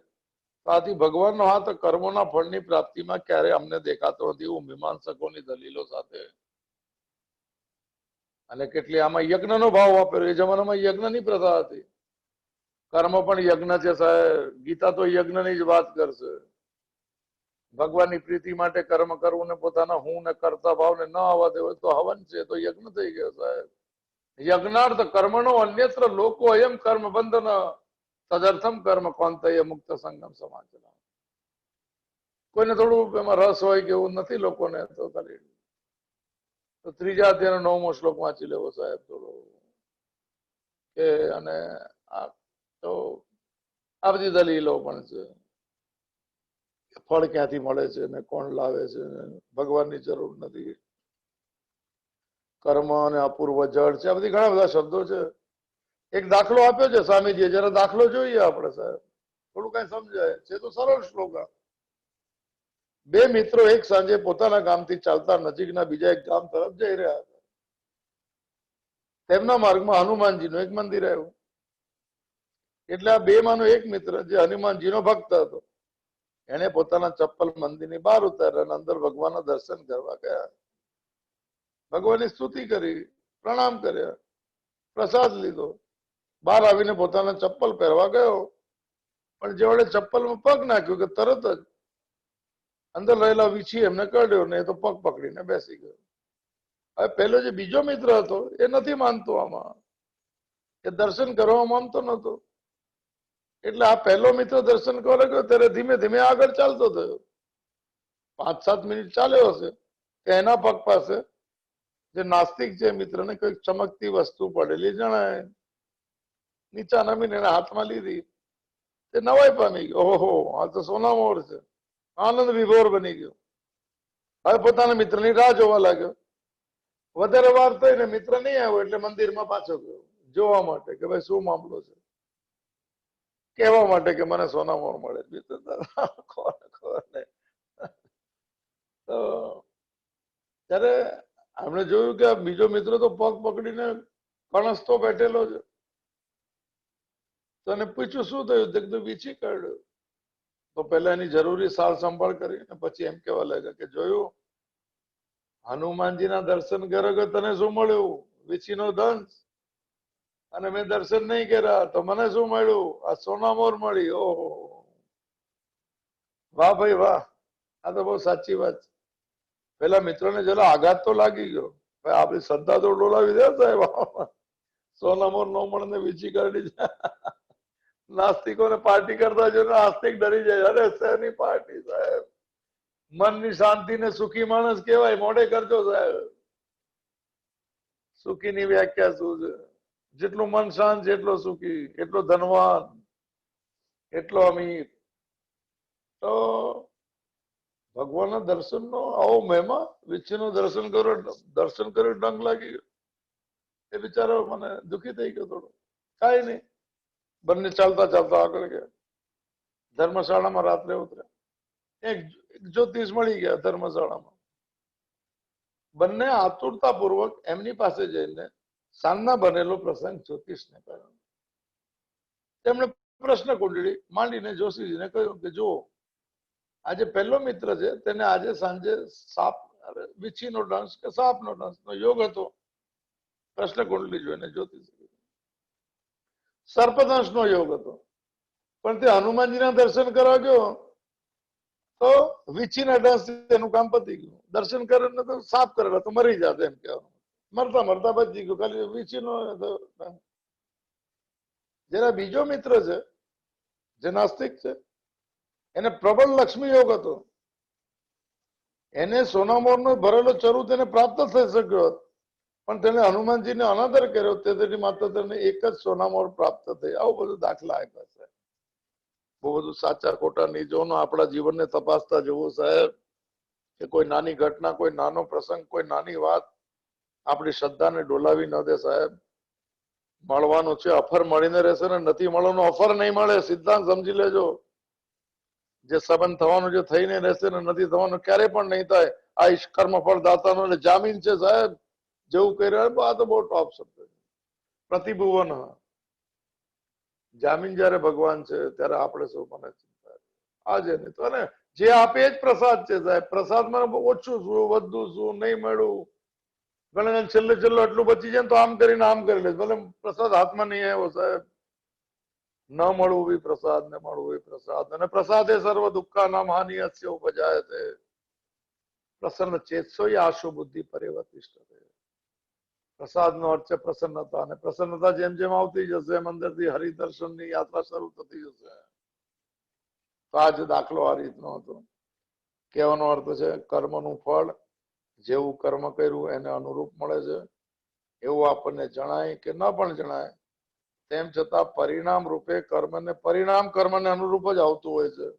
આથી ભગવાનનો હાથ કર્મોના ફળની પ્રાપ્તિમાં ક્યારે અમને દેખાતો નથી. એવું મીમાંસકોની દલીલો સાથે. અને કેટલી આમાં યજ્ઞનો ભાવ વાપર્યો. એ જમાનામાં યજ્ઞની પ્રથા હતી. કર્મ પણ યજ્ઞ છે સાહેબ. ગીતા તો યજ્ઞની જ વાત કરશે. ભગવાનની પ્રીતિ માટે કર્મ કરવું ને પોતાના હું ને કરતા ભાવને ન આવવા દેવો તો હવન છે, તો યજ્ઞ થઈ ગયો સાહેબ. યજ્ઞાર્થ કર્મણો અન્યત્ર લોકો એમ કર્મ બંધન તદર્થમ કર્મ કોંતય મુક્ત સંગમ સમાચના. કોઈને થોડું એમાં રસ હોય કે એવું નથી લોકોને, તો ખાલી તો ત્રીજા અધ્યાયનો 9મો શ્લોક વાંચી લેવો સાહેબ થોડો. કે અને તો આ બધી દલીલો પણ છે. ફળ ક્યાંથી મળે છે ને કોણ લાવે છે, ભગવાનની જરૂર નથી. કર્મ અને અપૂર્વ જળ છે, આ બધી ઘણા બધા શબ્દો છે. એક દાખલો આપ્યો છે સ્વામીજીએ, જરા દાખલો જોઈએ આપણે સાહેબ, થોડું કઈ સમજાય છે. તો સરળ શ્લોક. બે મિત્રો એક સાંજે પોતાના ગામથી ચાલતા નજીકના બીજા એક ગામ તરફ જઈ રહ્યા હતા. તેમના માર્ગમાં હનુમાનજીનું એક મંદિર આવ્યું. એટલે આ બે માનો એક મિત્ર જે હનુમાનજીનો ભક્ત હતો, એને પોતાના ચપ્પલ મંદિરની બહાર ઉતાર્યા અને અંદર ભગવાનના દર્શન કરવા ગયા. ભગવાનની સ્તુતિ કરી, પ્રણામ કર્યા, પ્રસાદ લીધો, બહાર આવીને પોતાના ચપ્પલ પહેરવા ગયો. પણ જેવડે ચપ્પલમાં પગ નાખ્યો કે તરત જ અંદર રહેલા વીછી એમને કાઢ્યો ને એ તો પગ પકડીને બેસી ગયો. હવે પેલો જે બીજો મિત્ર હતો એ નથી માનતો આમાં, એ દર્શન કરવા માંગતો નતો. એટલે આ પહેલો મિત્ર દર્શન કરવા ગયો ત્યારે ધીમે ધીમે આગળ ચાલતો થયો. 5-7 મિનિટ ચાલ્યો હશે કે એના પગ પાસે જે નાસ્તિક છે મિત્રને કઈક ચમકતી વસ્તુ પડેલી જણાય. નીચા નમીને એના હાથમાં લીધી. તે નવાઈ પામી ગયો. ઓહો, આ તો સોના મોર છે. આનંદ વિભોર બની ગયો. હવે પોતાના મિત્રની રાહ જોવા લાગ્યો. વધારે વાર થઈ ને મિત્ર નહીં આવ્યો એટલે મંદિરમાં પાછો ગયો જોવા માટે કે ભાઈ શું મામલો છે, કહેવા માટે કે મને સોનામોહર મળે. મિત્ર કોને તો ત્યારે આપણે જોયું કે આ બીજો મિત્ર તો પગ પકડીને કણસતો બેઠેલો છે. તો એને પૂછ્યું શું થયું, તે કીધું વીછી કાઢ્યો. તો પહેલા એની જરૂરી સાર સંભાળ કરીને પછી એમ કેવા લાગ્યા કે જોયું હનુમાનજીના દર્શન કર્યા કે તને શું મળ્યું, વીછીનો દંશ, અને મેં દર્શન નહીં કર્યા તો મને શું મળ્યું, આ સોનામોહર મળી. ઓહો, વાહ ભાઈ વાહ, આ તો બહુ સાચી વાત છે. પેલા મિત્રોને જરા આઘાત તો લાગી ગયો, ભાઈ આપણી શ્રદ્ધા તો ડોલાવી દે સાહેબ, સોનામોહર ન મળે ને વીછી કાઢી. નાસ્તિકોને પાર્ટી કરતા જો આસ્તિક ડરી જાય, અરે શેની પાર્ટી સાહેબ, મનની શાંતિ ને સુખી માણસ કેવાય, મોઢે કરજો સાહેબ. સુખીની વ્યાખ્યા શું છે, જેટલું મન શાંત છે એટલો સુખી, એટલો ધનવાન, એટલો અમીર. તો ભગવાનના દર્શનનો આવો મહિમા, વીછીનું દર્શન કર્યું ડંગ લાગી ગયો. એ બિચારો મને દુઃખી થઈ ગયો થોડો. કાંઈ નહીં, બંને ચાલતા ચાલતા આગળ ગયા. ધર્મશાળામાં રાત્રે ઉતર્યા. એક જ્યોતિષ મળી ગયા ધર્મશાળામાં. બંને આતુરતાપૂર્વક એમની પાસે જઈને સાંજના બનેલો પ્રસંગ જ્યોતિષને કહ્યો. તેમણે પ્રશ્ન કુંડળી માંડીને જોશીજીને કહ્યું કે જુઓ, આજે પહેલો મિત્ર છે તેને આજે સાંજે સાપ વીછીનો દંશ કે સાપનો દંશનો યોગ હતો. પ્રશ્ન કુંડળી જોઈને જ્યોતિષ સર્પદંશનો યોગ હતો, પણ તે હનુમાનજીના દર્શન કરવા ગયો તો વીછીના દંશ એનું કામ પતી ગયું. દર્શન કરીને તો સાપ કરેલા તો મરી જાત એમ કહેવાનું, મરતા મરતા બચી ગયું, ખાલી વીછીનો. જેના બીજો મિત્ર છે જે નાસ્તિક છે, એને પ્રબળ લક્ષ્મી યોગ હતો. એને સોનામોહરનો ભરેલો ચરુ તેને પ્રાપ્ત થઈ શક્યો, પણ તેને હનુમાનજીને અનાદર કર્યો તેથી માત્ર તેને એક જ સોનામોહર પ્રાપ્ત થઈ. આવું બધું દાખલા આપ્યા છે. બહુ બધું સાચા ખોટા નિજોનો આપણા જીવનને તપાસતા જવું સાહેબ, કે કોઈ નાની ઘટના, કોઈ નાનો પ્રસંગ, કોઈ નાની વાત આપણી શ્રદ્ધાને ડોલાવી ન દે સાહેબ. મળવાનું છે અફર મળીને રહેશે ને નથી મળવાનું ઓફર નહીં મળે. સિદ્ધાંત સમજી લેજો. જે સંબંધ થવાનું જે થઈને રહેશે ને નથી થવાનું ક્યારે પણ નહીં થાય. આ કર્મફળ દાતાનો જામીન છે સાહેબ. જેવું કહી રહ્યા, આ તો બહુ ટોપ શબ્દ છે. પ્રતિભુવન જામીન જયારે ભગવાન છે ત્યારે આપણે શું મને ચિંતા આજે નહીં તો, અને જે આપે જ પ્રસાદ છે સાહેબ. પ્રસાદમાં ઓછું શું વધુ શું નહીં મળ્યું, ઘણા છેલ્લે એટલું બચી જાય તો આમ કરીને આમ કરી લે, ભલે પ્રસાદ હાથમાં નહીં આવ્યો સાહેબ. ન મળવું બી પ્રસાદ, ને મળવું એ પ્રસાદ. અને પ્રસાદે સર્વ દુઃખા નામ હાનિ અસ્ય ઉપજાય છે. પ્રસન્ન ચેતસો આશુ બુદ્ધિ પરિવર્તિષ્ઠ. પ્રસાદનો અર્થ છે પ્રસન્નતા, અને પ્રસન્નતા જેમ જેમ આવતી જશે એમ અંદરથી હરિદર્શનની યાત્રા શરૂ થતી જશે. તો આ જ દાખલો આ રીતનો હતો. કહેવાનો અર્થ છે કર્મનું ફળ જેવું કર્મ કર્યું એને અનુરૂપ મળે છે. એવું આપણને જણાય કે ન પણ જણાય, તેમ છતાં પરિણામ રૂપે કર્મને પરિણામ કર્મને અનુરૂપ જ આવતું હોય છે.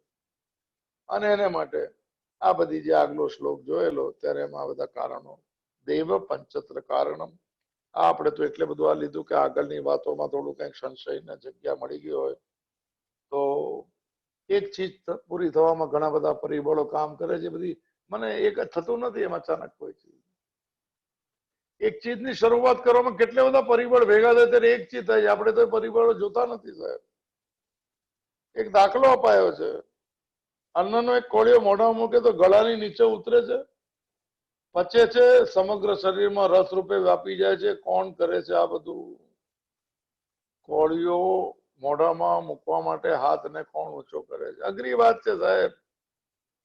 અને એને માટે આ બધી જે આગલો શ્લોક જોયેલો ત્યારે એમાં બધા કારણો દૈવ પંચત્ર કારણમ. આપણે તો એટલે બધું આ લીધું કે આગળની વાતોમાં થોડું કંઈક સંશયને જગ્યા મળી ગઈ હોય તો. એક ચીજ પૂરી થવામાં ઘણા બધા પરિબળો કામ કરે છે. બધી મને એક જ થતું નથી એમ અચાનક કોઈ ચીજ. એક ચીજની શરૂઆત કરવામાં કેટલા બધા પરિબળ ભેગા થાય ત્યારે એક ચીજ થાય. આપણે તો પરિબળો જોતા નથી સાહેબ. એક દાખલો અપાયો છે, અન્નનો એક કોળિયો મોઢામાં મૂકે તો ગળાની નીચે ઉતરે છે, પચે છે, સમગ્ર શરીરમાં રસ રૂપે વ્યાપી જાય છે. કોણ કરે છે આ બધું? કોળિયો મોઢામાં મૂકવા માટે હાથને કોણ ઊંચો કરે છે? અઘરી વાત છે સાહેબ.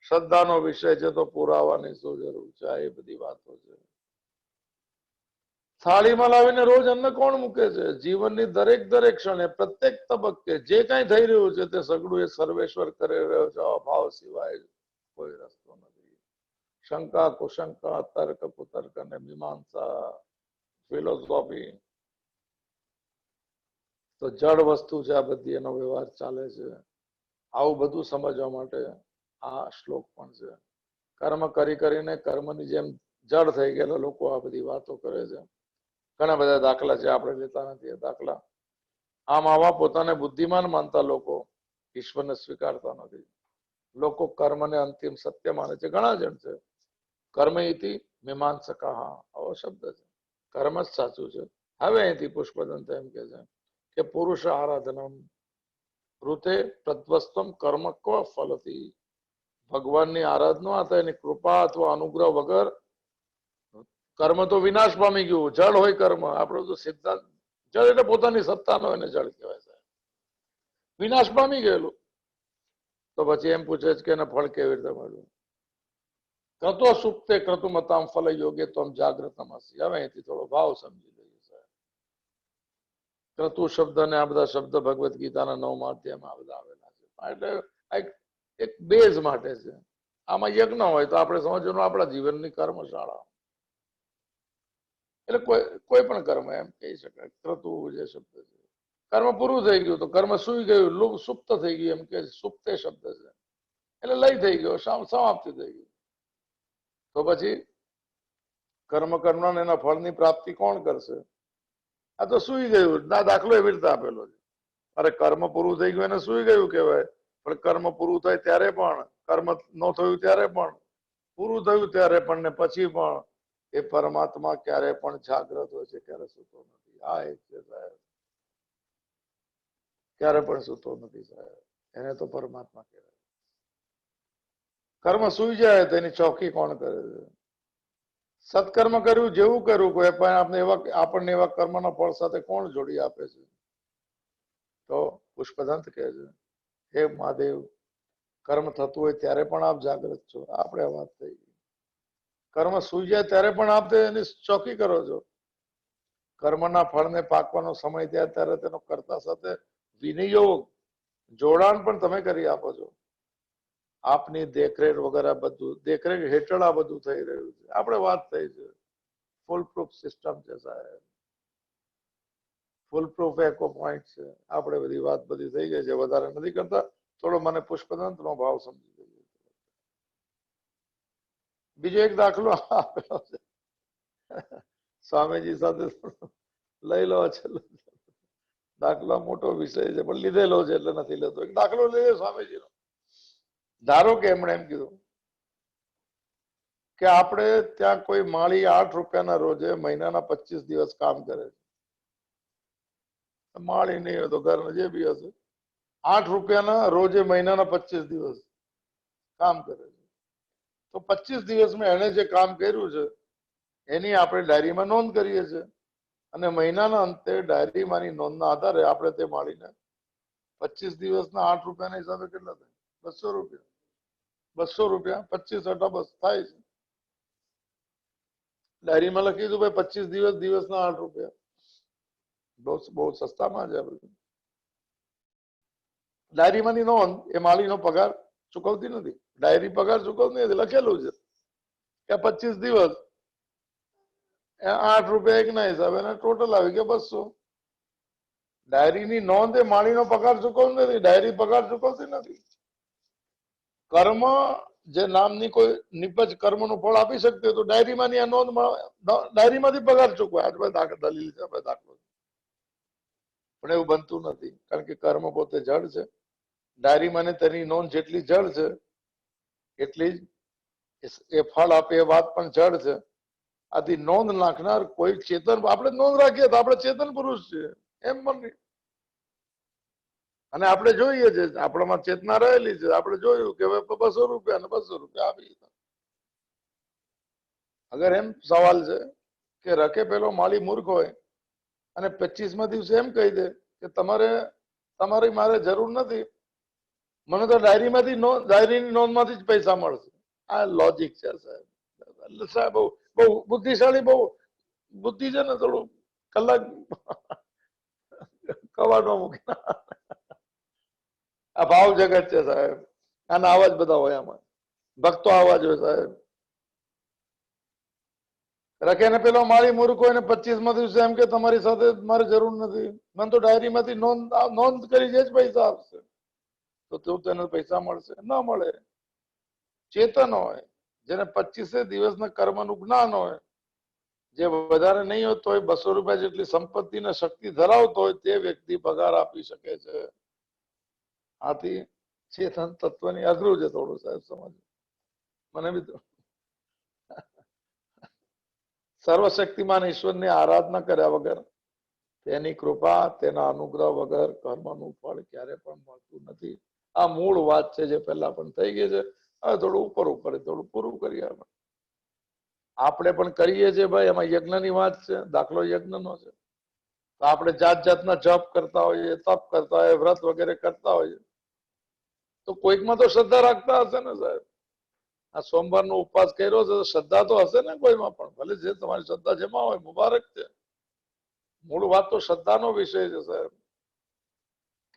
શ્રદ્ધાનો વિષય છે તો પુરાવાની શું જરૂર છે? આ એ બધી વાતો છે. થાળીમાં લાવીને રોજ અન્ન કોણ મૂકે છે? જીવનની દરેક ક્ષણે પ્રત્યેક તબક્કે જે કઈ થઈ રહ્યું છે તે સગળું એ સર્વેશ્વર કરી રહ્યો છે. અભાવ સિવાય કોઈ રસ્તો નથી. શંકા કુશંકા, તર્ક કુતર્ક અને મીમાંસા, ફિલોસોફી તો જડ વસ્તુ છે. આ બધી એનો વ્યવહાર ચાલે છે. આવું બધું સમજવા માટે આ શ્લોક પણ છે. કર્મ કરીને કર્મની જેમ જડ થઈ ગયેલા લોકો આ બધી વાતો કરે છે. ઘણા બધા દાખલા છે, આપણે લેતા નથી એ દાખલા. આમ આવા પોતાને બુદ્ધિમાન માનતા લોકો ઈશ્વરને સ્વીકારતા નથી. લોકો કર્મને અંતિમ સત્ય માને છે. ઘણા જણ છે કર્મ ઇતિ મીમાંસકા, આવો શબ્દ છે, કર્મ જ સાચું છે. હવે અહીંથી પુષ્પદંત એમ કે છે કે પુરુષ આરાધનમ ઋતે તદ્વસ્તમ કર્મ ક્વ ફલતી. ભગવાનની આરાધના અથવા એની કૃપા અથવા અનુગ્રહ વગર કર્મ તો વિનાશ પામી ગયું. જળ હોય કર્મ, આપણો તો સિદ્ધાંત જળ એટલે પોતાની સત્તા નો એને જળ કહેવાય છે, વિનાશ પામી ગયેલું. તો પછી એમ પૂછે છે કે એને ફળ કેવી રીતે મળ્યું? ક્રતો સુપ્તે ક્રતુમતામ ફલ યોગે તમ જાગ્રતમ હસી. હવે અહીંથી થોડો ભાવ સમજી લઈએ સાહેબ. ક્રતુ શબ્દ ને આ બધા શબ્દ ભગવદ્ ગીતાના 9મા અધ્યાયમાં આ બધા આવેલા છે. એટલે એક બેઝ માટે છે. આમાં યજ્ઞ હોય તો આપણે સમજવાનું આપણા જીવનની કર્મશાળા, એટલે કોઈ પણ કર્મ એમ કહી શકાય. ક્રતુ જે શબ્દ છે, કર્મ પૂરું થઈ ગયું તો કર્મ સુઈ ગયું, સુપ્ત થઈ ગયું, એમ કે સુપ્તે શબ્દ છે એટલે લય થઈ ગયો, સમાપ્તિ થઈ ગઈ. તો પછી કર્મ કરનાર એના ફળની પ્રાપ્તિ કોણ કરશે? આ તો સુઈ ગયું ના દાખલો એવી રીતે આપેલો છે. અરે કર્મ પૂરું થઈ ગયું એને સુઈ ગયું કહેવાય, પણ કર્મ પૂરું થાય ત્યારે પણ, કર્મ ન થયું ત્યારે પણ, પૂરું થયું ત્યારે પણ ને પછી પણ એ પરમાત્મા ક્યારે પણ જાગ્રત હોય છે, ક્યારે સૂતો નથી. આ એક છે સાહેબ, ક્યારે પણ સૂતો નથી સાહેબ. એને તો પરમાત્મા કહેવાય. કર્મ સુઈ જાય તો એની ચોકી કોણ કરે છે? સત્કર્મ કર્યું જેવું કર્યું કોઈ પણ આપણને એવા કર્મના ફળ સાથે કોણ જોડી આપે છે? તો પુષ્પદંત કહે છે હે મહાદેવ, કર્મ થતું હોય ત્યારે પણ આપ જાગૃત છો. આપણે વાત થઈ ગઈ. કર્મ સુઈ જાય ત્યારે પણ આપ એની ચોકી કરો છો. કર્મના ફળને પાકવાનો સમય થાય ત્યારે તેનો કર્તા સાથે વિનિયોગ, જોડાણ પણ તમે કરી આપો છો. આપની દેખરેખ વગેરે બધું, દેખરેખ હેઠળ આ બધું થઈ રહ્યું છે. આપણે વાત થઈ છે ફૂલ પ્રૂફ સિસ્ટમ છે સાહેબ, ફૂલ પ્રૂફ એકો પોઈન્ટ છે. આપણે બધી વાત બધી થઈ ગઈ છે, વધારે નથી કરતા. થોડો મને પુષ્પદંત નો ભાવ સમજી ગયો. બીજો એક દાખલો આપેલો છે, સ્વામીજી સાથે લઈ લો છે. દાખલો મોટો વિષય છે પણ લીધેલો છે એટલે નથી લેતો. એક દાખલો લઈએ સ્વામીજીનો. ધારો કે એમણે એમ કીધું કે આપણે ત્યાં કોઈ માળી 8 રૂપિયાના રોજે મહિનાના 25 દિવસ કામ કરે છે. માળી નહીં હોય તો ઘરના જે બી હશે, 8 રૂપિયાના રોજે મહિનાના 25 દિવસ કામ કરે છે. તો 25 દિવસમાં એને જે કામ કર્યું છે એની આપણે ડાયરીમાં નોંધ કરીએ છીએ, અને મહિનાના અંતે ડાયરીમાંની નોંધના આધારે આપણે તે માળીને 25 દિવસના 8 રૂપિયાના હિસાબે કેટલા થાય? 200 રૂપિયા. 200 રૂપિયા 25 બસ થાય છે. ડાયરીમાં લખી દઉં ભાઈ 25 દિવસના 8 રૂપિયા. બહુ સસ્તામાં છે. ડાયરીમાંની નોંધ એ માળીનો પગાર ચૂકવતી નથી. ડાયરી પગાર ચૂકવતી નથી, લખેલું છે કે 25 દિવસ 8 રૂપિયા એકના હિસાબે ટોટલ આવી ગયા 200. ડાયરીની નોંધ એ માળીનો પગાર ચૂકવતી નથી, ડાયરી પગાર ચૂકવતી નથી. કર્મ જે નામની કોઈ નિપજ કર્મનું ફળ આપી શકતી હોય તો ડાયરીમાંની આ નોંધ, ડાયરીમાંથી પગાર ચૂકવાય. દલીલ છે, દાખલો. પણ એવું બનતું નથી, કારણ કે કર્મ પોતે જળ છે. ડાયરીમાં તેની નોંધ જેટલી જળ છે એટલી જ એ ફળ આપે એ વાત પણ જળ છે. આથી નોંધ નાખનાર કોઈ ચેતન, આપણે નોંધ રાખીએ તો આપણે ચેતન પુરુષ છીએ એમ પણ. અને આપણે જોઈએ છે આપણામાં ચેતના રહેલી છે. આપણે જોયું કે 200 રૂપિયા ને 200 રૂપિયા આપી દીધા. અગર એમ સવાલ છે કે રખે પેલો માળી મૂર્ખ હોય અને 25મા દિવસે એમ કહી દે કે તમારી મારે જરૂર નથી, મને તો ડાયરીની નોંધમાંથી જ પૈસા મળશે. આ લોજિક છે સાહેબ. સાહેબ બહુ બુદ્ધિશાળી, બહુ બુદ્ધિ છે ને, થોડું કલાક કવાડમાં મૂકી. આ ભાવ જગત છે સાહેબ. આના આવા જ બધા હોય, આમાં ભક્તો આવા જ હોય સાહેબ. રખે ને પેલો માળી મૂર્ખ હોય ને 25મા દિવસે એમ કે તમારી સાથે મારે જરૂર નથી, મને તો ડાયરીમાંથી નોંધ કરી જ પૈસા આપશે. તો તેને પૈસા મળશે? ન મળે. ચેતન હોય, જેને 25 દિવસના કર્મનું જ્ઞાન હોય, જે વધારે નહીં હોય તોય 200 રૂપિયા જેટલી સંપત્તિ ને શક્તિ ધરાવતો હોય તે વ્યક્તિ પગાર આપી શકે છે. આથી ચેતન તત્વની અઘરું છે થોડું સાહેબ સમજ. મને બી સર્વશક્તિમાન ઈશ્વરની આરાધના કર્યા વગર, તેની કૃપા, તેના અનુગ્રહ વગર કર્મનું ફળ ક્યારે પણ મળતું નથી. આ મૂળ વાત છે જે પહેલા પણ થઈ ગઈ છે. હવે થોડું ઉપર થોડું પૂરું કરીએ. આપણે પણ કરીએ છીએ ભાઈ, એમાં યજ્ઞની વાત છે, દાખલો યજ્ઞનો છે. તો આપણે જાત જાતના જપ કરતા હોઈએ, તપ કરતા હોઈએ, વ્રત વગેરે કરતા હોઈએ, તો કોઈકમાં તો શ્રદ્ધા રાખતા હશે ને સાહેબ. આ સોમવારનો ઉપવાસ કર્યો છે, શ્રદ્ધા તો હશે ને કોઈમાં પણ, ભલે જે તમારી શ્રદ્ધા જેમાં હોય મુબારક છે. મૂળ વાત તો શ્રદ્ધાનો વિષય છે સાહેબ.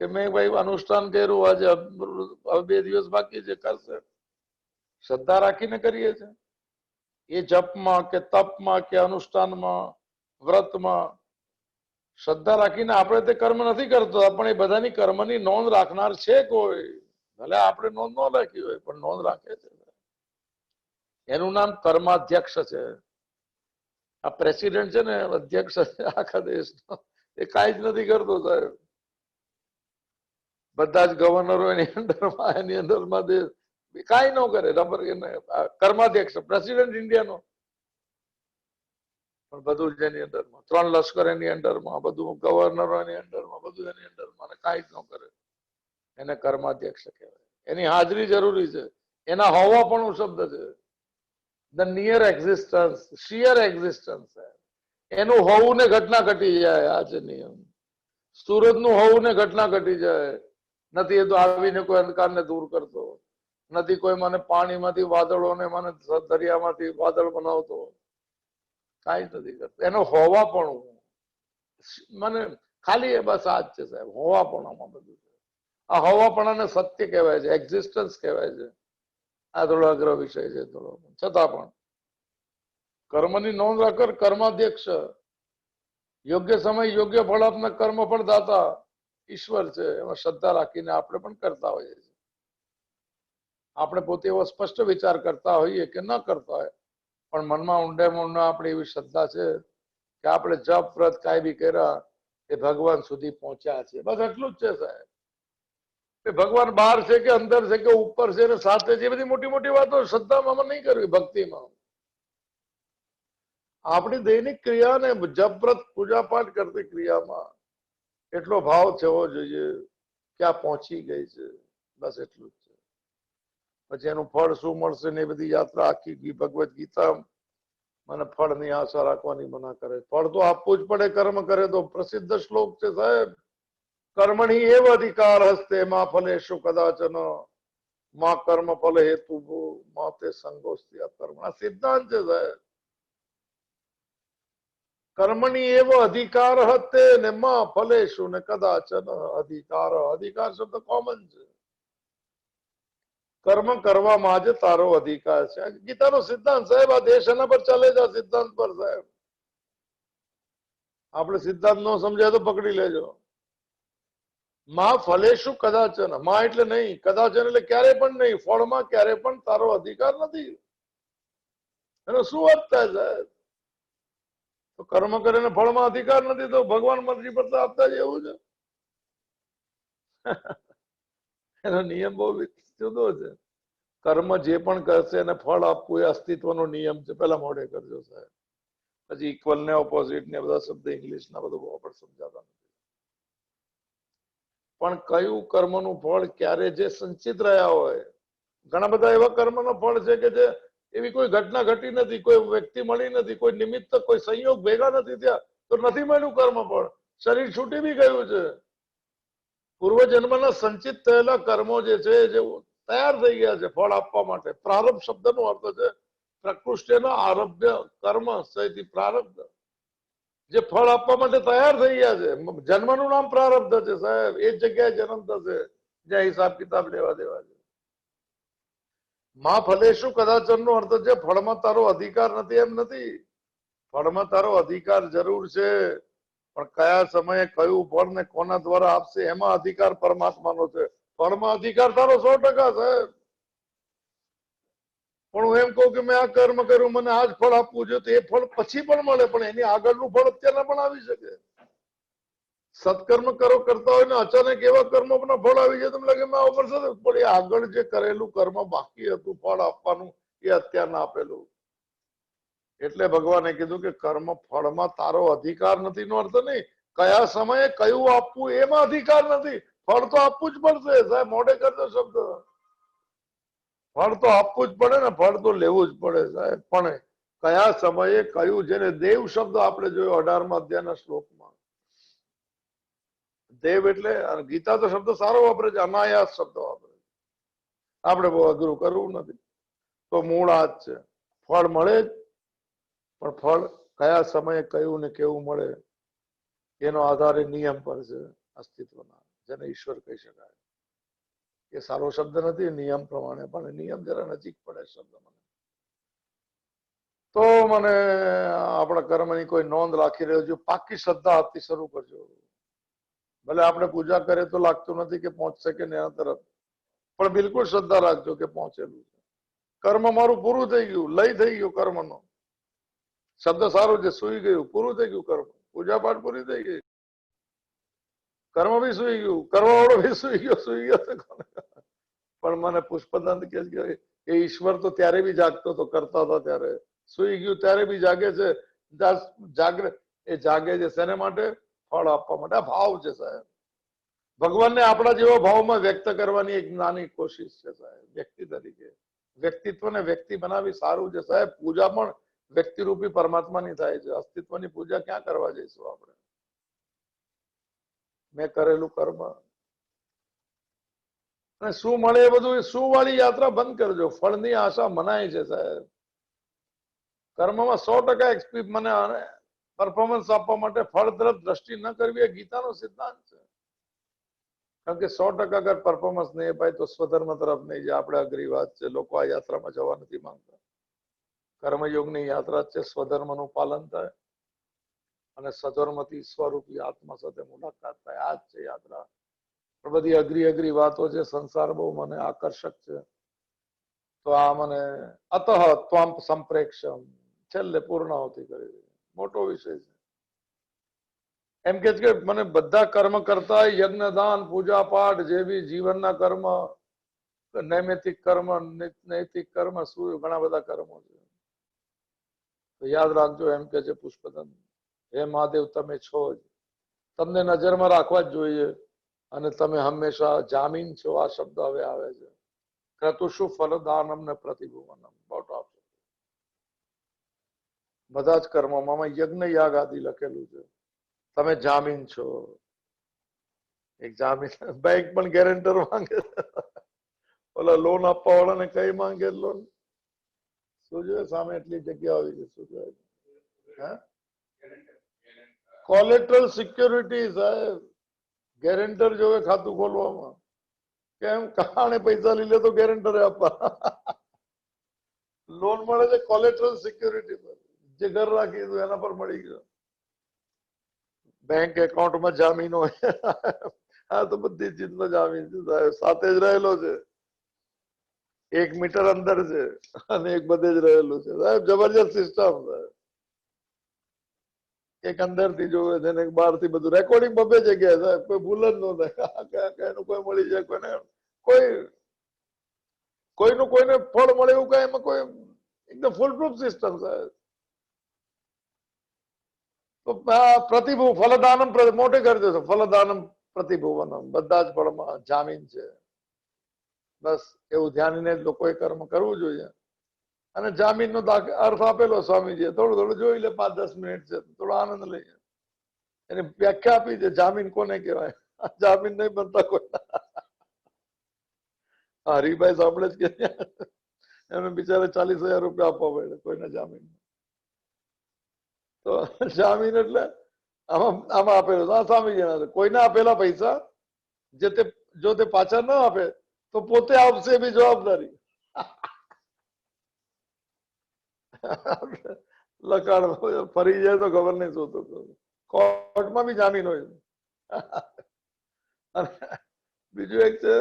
કે મેં ભાઈ અનુષ્ઠાન કર્યું, આજે હવે 2 દિવસ બાકી છે, કરશે. શ્રદ્ધા રાખીને કરીએ છીએ. એ જપમાં કે તપમાં કે અનુષ્ઠાનમાં, વ્રતમાં શ્રદ્ધા રાખીને આપણે તે કર્મ નથી કરતો, પણ એ બધાની કર્મની નોંધ રાખનાર છે કોઈ. ભલે આપણે નોંધ ન રાખી હોય પણ નોંધ રાખે છે. એનું નામ કર્માધ્યક્ષ છે. આ પ્રેસિડેન્ટ છે ને, અધ્યક્ષ છે આખા દેશનો, એ કાંઈ જ નથી કરતો સાહેબ. બધા જ ગવર્નરો એની અંદરમાં દેશ કાંઈ ન કરે. રબર કર્માધ્યક્ષ પ્રેસિડેન્ટ ઇન્ડિયાનો, પણ બધું જ એની અંદરમાં, 3 લશ્કર એની અંડરમાં, બધું ગવર્નરો એની અંડરમાં, બધું એની અંડરમાં, કાંઈ જ ન કરે. એને કર્માધ્યક્ષ કહેવાય. એની હાજરી જરૂરી છે. એના હોવા પણ શબ્દ છે. The near existence, shear existence. એનું હોવું ને ઘટના ઘટી જાય. આ છે નિયમ. સૂરજનું હોવું ને ઘટના ઘટી જાય. નથી એ તો આવીને કોઈ અંધકારને દૂર કરતો, નથી કોઈ મને પાણીમાંથી વાદળોને મને દરિયામાંથી વાદળ બનાવતો, કાંઈ નથી કરતો. એનો હોવા પણ મને ખાલી એ બસ આ જ છે સાહેબ, હોવાપણામાં બધું છે. આ હોવાપણાને સત્ય કહેવાય છે, એક્ઝિસ્ટન્સ કહેવાય છે. આ થોડો અઘરો વિષય છે થોડો, છતાં પણ કર્મની નોંધ રાખર કર્માધ્યક્ષ, યોગ્ય સમય યોગ્ય ફળ આપના કર્મ ફળ દાતા ઈશ્વર છે. એમાં શ્રદ્ધા રાખીને આપણે પણ કરતા હોઈએ છીએ. આપણે પોતે એવો સ્પષ્ટ વિચાર કરતા હોઈએ કે ન કરતા હોય, પણ મનમાં ઊંડે ઊંડા આપણે એવી શ્રદ્ધા છે કે આપણે જપ વ્રત કાંઈ બી કર્યા એ ભગવાન સુધી પહોંચ્યા છે. બસ એટલું જ છે સાહેબ. ભગવાન બહાર છે કે અંદર છે કે ઉપર છે ને સાથે છે, એ બધી મોટી મોટી વાતો શ્રદ્ધામાં નહીં કરવી, ભક્તિમાં. આપણી દૈનિક ક્રિયા ને જપ વ્રત પૂજા પાઠ કરતી ક્રિયામાં એટલો ભાવ થવો જોઈએ કે આ પહોંચી ગઈ છે. બસ એટલું જ છે. પછી એનું ફળ શું મળશે ને એ બધી યાત્રા આખી ભગવદ્ ગીતા મને ફળની આશા રાખવાની મના કરે. ફળ તો આપવું જ પડે કર્મ કરે તો. પ્રસિદ્ધ શ્લોક છે સાહેબ, કર્મણી એવ અધિકાર હસ્તે માં ફલેશુ કદાચન માં કર્મ ફલ હેતુ માં તે સંગોસ્તી કર્મ. આ સિદ્ધાંત છે સાહેબ. કર્મણી એવો અધિકાર હતે ને માં ફલેશુ ને કદાચન. અધિકાર, અધિકાર શબ્દ કોમન છે. કર્મ કરવામાં જ તારો અધિકાર છે. ગીતાનો સિદ્ધાંત સાહેબ. આ દેશ એના પર ચાલે છે, આ સિદ્ધાંત પર સાહેબ. આપણે સિદ્ધાંત નો સમજાય તો પકડી લેજો. માં ફલેશુ કદાચન, માં એટલે નહીં, કદાચન એટલે ક્યારે પણ નહીં. ફળમાં ક્યારે પણ તારો અધિકાર નથી. એનો શું અર્થ થાય સાહેબ? તો કર્મ કરીને ફળમાં અધિકાર નથી તો ભગવાન મરજી પર આપતા જ એવું છે. એનો નિયમ બહુ જુદો છે. કર્મ જે પણ કરશે એને ફળ આપવું એ અસ્તિત્વનો નિયમ છે. પેલા મોઢે કરજો સાહેબ. પછી ઇક્વલ ને ઓપોઝિટ ને બધા શબ્દ ઇંગ્લિશના બધું બહુ પણ સમજાતા નથી. પણ કયું કર્મનું ફળ ક્યારે જે સંચિત રહ્યા હોય. ઘણા બધા એવા કર્મનો ફળ છે કે જે એવી કોઈ ઘટના ઘટી નથી, કોઈ વ્યક્તિ મળી નથી, કોઈ નિમિત્ત, કોઈ સંયોગ ભેગા નથી થયા તો નથી મળ્યું કર્મ ફળ. શરીર છૂટી બી ગયું છે. પૂર્વજન્મના સંચિત થયેલા કર્મો જે છે જે તૈયાર થઈ ગયા છે ફળ આપવા માટે. પ્રારબ્ધ શબ્દનો અર્થ છે પ્રકૃષ્ટના આરભ્ય કર્મ સહિત પ્રારબ્ધ, જે ફળ આપવા માટે તૈયાર થઈ ગયા છે. જન્મનું નામ પ્રારબ્ધ છે સાહેબ. એ જ જગ્યાએ જન્મ થશે જ્યાં હિસાબ કિતાબ લેવા દેવા છે. માં ફલેશુ કદાચન નો અર્થ છે ફળમાં તારો અધિકાર નથી એમ નથી. ફળમાં તારો અધિકાર જરૂર છે, પણ કયા સમયે કયું ફળ ને કોના દ્વારા આપશે એમાં અધિકાર પરમાત્માનો છે. ફળમાં અધિકાર તારો 100% સાહેબ. પણ હું એમ કહું કે મેં આ કર્મ કર્યું, મને આ જ ફળ આપવું જોઈએ, તો એ ફળ પછી પણ મળે, પણ એની આગળનું ફળ અત્યારે પણ આવી શકે. સત્કર્મ કરો કરતા હોય ને અચાનક એવા કર્મોના ફળ આવી જાય, તમને લાગે મેં આ ઉપર સદ, પણ એ આગળ જે કરેલું કર્મ બાકી હતું ફળ આપવાનું, એ અત્યારના આપેલું. એટલે ભગવાને કીધું કે કર્મ ફળમાં તારો અધિકાર નથી નો અર્થ નહીં, કયા સમયે કયું આપવું એમાં અધિકાર નથી, ફળ તો આપવું જ પડશે. સાહેબ મોઢે કરજો શબ્દ, ફળ તો આપવું જ પડે ને, ફળ તો લેવું જ પડે સાહેબ. પણ કયા સમયે કયું, જેને દેવ શબ્દ આપણે જોયો 18મા અધ્યાયના શ્લોકમાં. દેવ એટલે ગીતા તો શબ્દ સારો વાપરે છે, અનાયાસ શબ્દ વાપરે છે, આપણે બહુ અઘરું કરવું નથી. તો મૂળ આ જ છે, ફળ મળે જ, પણ ફળ કયા સમયે કયું ને કેવું મળે એનો આધાર એ નિયમ પર છે અસ્તિત્વના, જેને ઈશ્વર કહી શકાય. એ સારો શબ્દ નથી નિયમ પ્રમાણે, પણ નિયમ જરા નજીક પડે શબ્દ મને. તો મને આપણા કર્મની કોઈ નોંધ રાખી રહ્યો છું, પાકી શ્રદ્ધા આપતી શરૂ કરજો. ભલે આપણે પૂજા કરીએ તો લાગતું નથી કે પહોંચશે કે એના તરફ, પણ બિલકુલ શ્રદ્ધા રાખજો કે પહોંચેલું છે. કર્મ મારું પૂરું થઈ ગયું, લય થઈ ગયું કર્મનો. શબ્દ સારો છે, સુઈ ગયું, પૂરું થઈ ગયું કર્મ, પૂજા પાઠ પૂરી થઈ ગઈ, કર્મ બી સુઈ ગયું, કરવાવાળો બી સુઈ ગયો તો કોને. પણ મને પુષ્પદંત કે એ ઈશ્વર તો ત્યારે બી જાગતો હતો, કરતા હતા ત્યારે, સુઈ ગયું ત્યારે બી જાગે છે. જાગે એ જાગે છે શેને માટે? ફળ આપવા માટે. આ ભાવ છે સાહેબ. ભગવાનને આપણા જેવા ભાવમાં વ્યક્ત કરવાની એક નાની કોશિશ છે સાહેબ. વ્યક્તિ તરીકે વ્યક્તિત્વને વ્યક્તિ બનાવી સારું છે સાહેબ. પૂજા પણ વ્યક્તિરૂપી પરમાત્માની થાય છે. અસ્તિત્વની પૂજા ક્યાં કરવા જઈશું આપણે? મેં કરેલું કર્મ અને શું મળે એ બધું, શું વાળી યાત્રા બંધ કરજો. ફળની આશા મનાય છે સાહેબ. કર્મમાં 100% મને પરફોર્મન્સ આપવા માટે ફળ તરફ દ્રષ્ટિ ન કરવી એ ગીતાનો સિદ્ધાંત છે. કારણ કે 100% અગર પરફોર્મન્સ નહીં અપાય તો સ્વધર્મ તરફ નહીં જાય. આપણે અઘરી વાત છે. લોકો આ યાત્રામાં જવા નથી માંગતા. કર્મયોગની યાત્રા છે, સ્વધર્મનું પાલન થાય અને સધર્મથી સ્વરૂપી આત્મા સાથે મુલાકાત થાય. આ જ છે યાત્રા. પણ બધી અઘરી વાતો છે. સંસાર બહુ મને આકર્ષક છે. તો આ મને અતઃ ત્વામ સંપ્રેક્ષમ, છેલ્લે પૂર્ણાહુતિ કરી. મોટો વિષય છે. એમ કે છે કે મને બધા કર્મ કરતા યજ્ઞ, દાન, પૂજા પાઠ જે બી જીવનના કર્મ, નૈમિતિક કર્મ, નૈતિક કર્મ, શું ઘણા બધા કર્મો છે. તો યાદ રાખજો. એમ કે છે પુષ્પદંત, હે મહાદેવ તમે છો જ, તમને નજરમાં રાખવા જ જોઈએ અને તમે હંમેશા જામીન છો. આ શબ્દ હવે આવે છે. ક્રતુષુ ફલદાનમ ને પ્રતિભુવનમ. બધા જ કર્મોમાં યજ્ઞ યાગ આદિ લખેલું છે. તમે જામીન છો. એક જામીન, બેંક પણ ગેરેન્ટર માંગે. ઓલા લોન આપવા વાળાને કઈ માંગે લોન? શું જોઈએ સામે એટલી જગ્યા આવી છે? શું જોઈએ? કોલેટરલ સિક્યોરિટી સાહેબ. ગેરેન્ટર જોવે ખાતું ખોલવામાં. કેમ? કારણે પૈસા લઈ લે તો ગેરેન્ટરે આપવા. લોન મળે છે કોલેટરલ સિક્યોરિટી પર. જે ઘર રાખી હતું એના પર મળી ગયો. બેંક એકાઉન્ટમાં જામીન હોય. આ તો બધી ચીજનો જામીન છે સાહેબ. સાથે જ રહેલો છે. 1 મીટર અંદર છે અને એક બધે જ રહેલું છે સાહેબ. જબરજસ્ત સિસ્ટમ સાહેબ. એક અંદર થી જોવે છે ને એક બહાર થી. બધું રેકોર્ડિંગ બબે જગ્યાએ સાહેબ. કોઈ ભૂલ જ ન થાય. કોઈ મળી જાય, કોઈનું કોઈને ફળ મળે એવું કઈ એમાં કોઈ એકદમ ફૂલ પ્રૂફ સિસ્ટમ સાહેબ. તો પ્રતિભુ ફલદાનમ મોટે કરી દેશો. ફલદાનમ પ્રતિભુવનમ. બધા જ ફળમાં જામીન છે. બસ એવું ધ્યાનીને જ લોકોએ કર્મ કરવું જોઈએ. અને જામીનનો અર્થ આપેલો સ્વામીજીએ. થોડું જોઈ લે. 5-10 મિનિટ છે, થોડો આનંદ લઈએ. એની વ્યાખ્યા આપી છે. જામીન કોને કહેવાય? જામીન નહીં બનતા કોઈ. હરિભાઈ સાંભળે જ કે એમને બિચારે 40,000 રૂપિયા આપવા પડે કોઈને જામીન. તો જામીન એટલે આમાં આપેલું સ્વામીજી. કોઈને આપેલા પૈસા જો તે પાછા ન આપે તો પોતે આપશે બી જવાબદારી. લખાણ ફરી જાય તો ખબર નહીં શું થતું. કોર્ટમાં બી જામીન હોય. અને બીજું એક છે,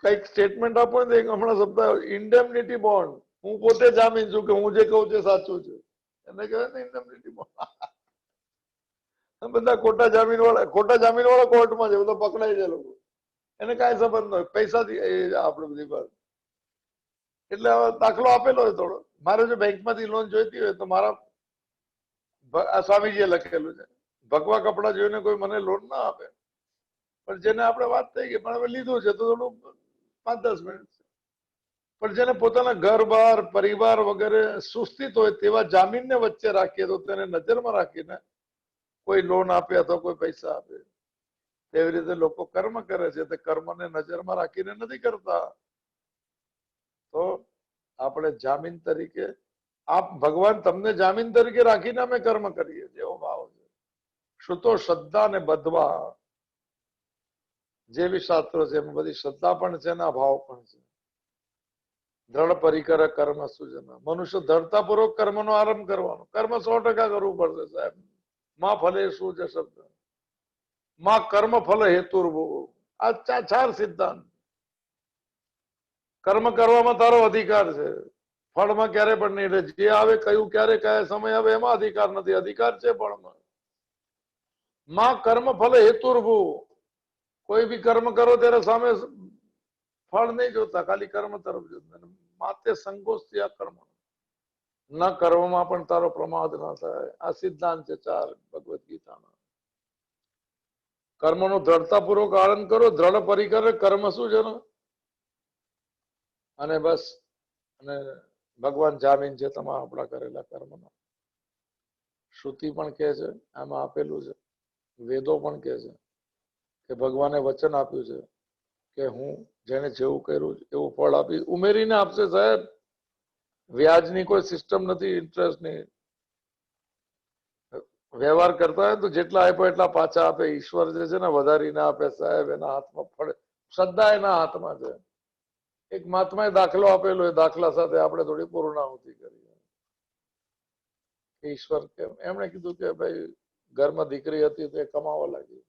કઈક સ્ટેટમેન્ટ આપો ને એક હમણાં શબ્દ ઇન્ડેમનિટી બોન્ડ, હું પોતે જામીન છું કે હું જે કહું છે સાચું છે, એને કહેવાય ને ઇન્ડેમનિટી બોન્ડ. બધા ખોટા જામીન વાળા કોર્ટમાં છે, બધા પકડાઈ જાય લોકો, એને કાંઈ સંબંધ નથી પૈસાથી આપણે બધી વાત. એટલે હવે દાખલો આપેલો હોય થોડો, મારે જો બેંકમાંથી લોન જોઈતી હોય તો મારા આ સ્વામીજીએ લખેલું છે, ભગવા કપડા જોઈને કોઈ મને લોન ના આપે, પણ જેને આપણે વાત થઈ ગઈ પણ હવે લીધું છે તો થોડું 5-10 મિનિટ, પણ જેને પોતાના ઘર બાર પરિવાર વગેરે સુસ્થિત હોય તેવા જામીનને વચ્ચે રાખીએ તો તેને નજરમાં રાખીને કોઈ લોન આપે અથવા કોઈ પૈસા આપે. તેવી રીતે લોકો કર્મ કરે છે, તે કર્મને નજરમાં રાખીને નથી કરતા. તો આપણે જામીન તરીકે ભગવાન તમને જામીન તરીકે રાખીને અમે કર્મ કરીએ જેવો ભાવ છે. શ્રુતો શ્રદ્ધા ને બધવા જે બી શાસ્ત્રો છે એમાં બધી શ્રદ્ધા પણ છે ને ભાવ પણ છે. દ્રઢ પરિકર કર્મ સૂજન, મનુષ્ય દ્રઢતાપૂર્વક કર્મનો આરંભ કરવાનો, કર્મ 100% કરવું પડશે સાહેબ. માં ફલે શું છે શબ્દ, માં કર્મ ફલ હેતુર્ભુ, આ ચાર સિદ્ધાંત. કર્મ કરવામાં તારો અધિકાર છે, ફળમાં ક્યારે પણ નહીં. એટલે જે આવે કયું ક્યારે કયા સમય આવે એમાં અધિકાર નથી, અધિકાર છે ફળમાં. માં કર્મ ફલ હેતુર્ભુ, કોઈ બી કર્મ કરો ત્યારે સામે ફળ નહીં જોતા, ખાલી કર્મ તરફ જોતા. માતે સંગોસ્તી આ કર્મ ન કરવામાં પણ તારો પ્રમાદ ના થાય. આ સિદ્ધાંત છે 4 ભગવદ્ ગીતાના. કર્મનો દ્રઢતાપૂર્વક આનંદ કરો, દ્રઢ પરિકર કર્મ શું છે ને, અને બસ. અને ભગવાન જામીન છે તમારા આપણા કરેલા કર્મનો. શ્રુતિ પણ કહે છે, આમાં આપેલું છે, વેદો પણ કહે છે કે ભગવાને વચન આપ્યું છે કે હું જેને જેવું કર્યું એવું ફળ આપી ઉમેરીને આપશે સાહેબ. વ્યાજની કોઈ સિસ્ટમ નથી, ઇન્ટરેસ્ટની. વ્યવહાર કરતા હોય તો જેટલા આપ્યો એટલા પાછા આપે. ઈશ્વર જે છે ને વધારીને આપે સાહેબ, એના હાથમાં ફળ, શ્રદ્ધા એના હાથમાં છે. એક મહાત્માએ દાખલો આપેલો, એ દાખલા સાથે આપણે થોડી પૂર્ણાહુતિ કરીએ. ઈશ્વર કેમ, એમણે કીધું કે ભાઈ ઘરમાં દીકરી હતી તો એ કમાવા લાગી,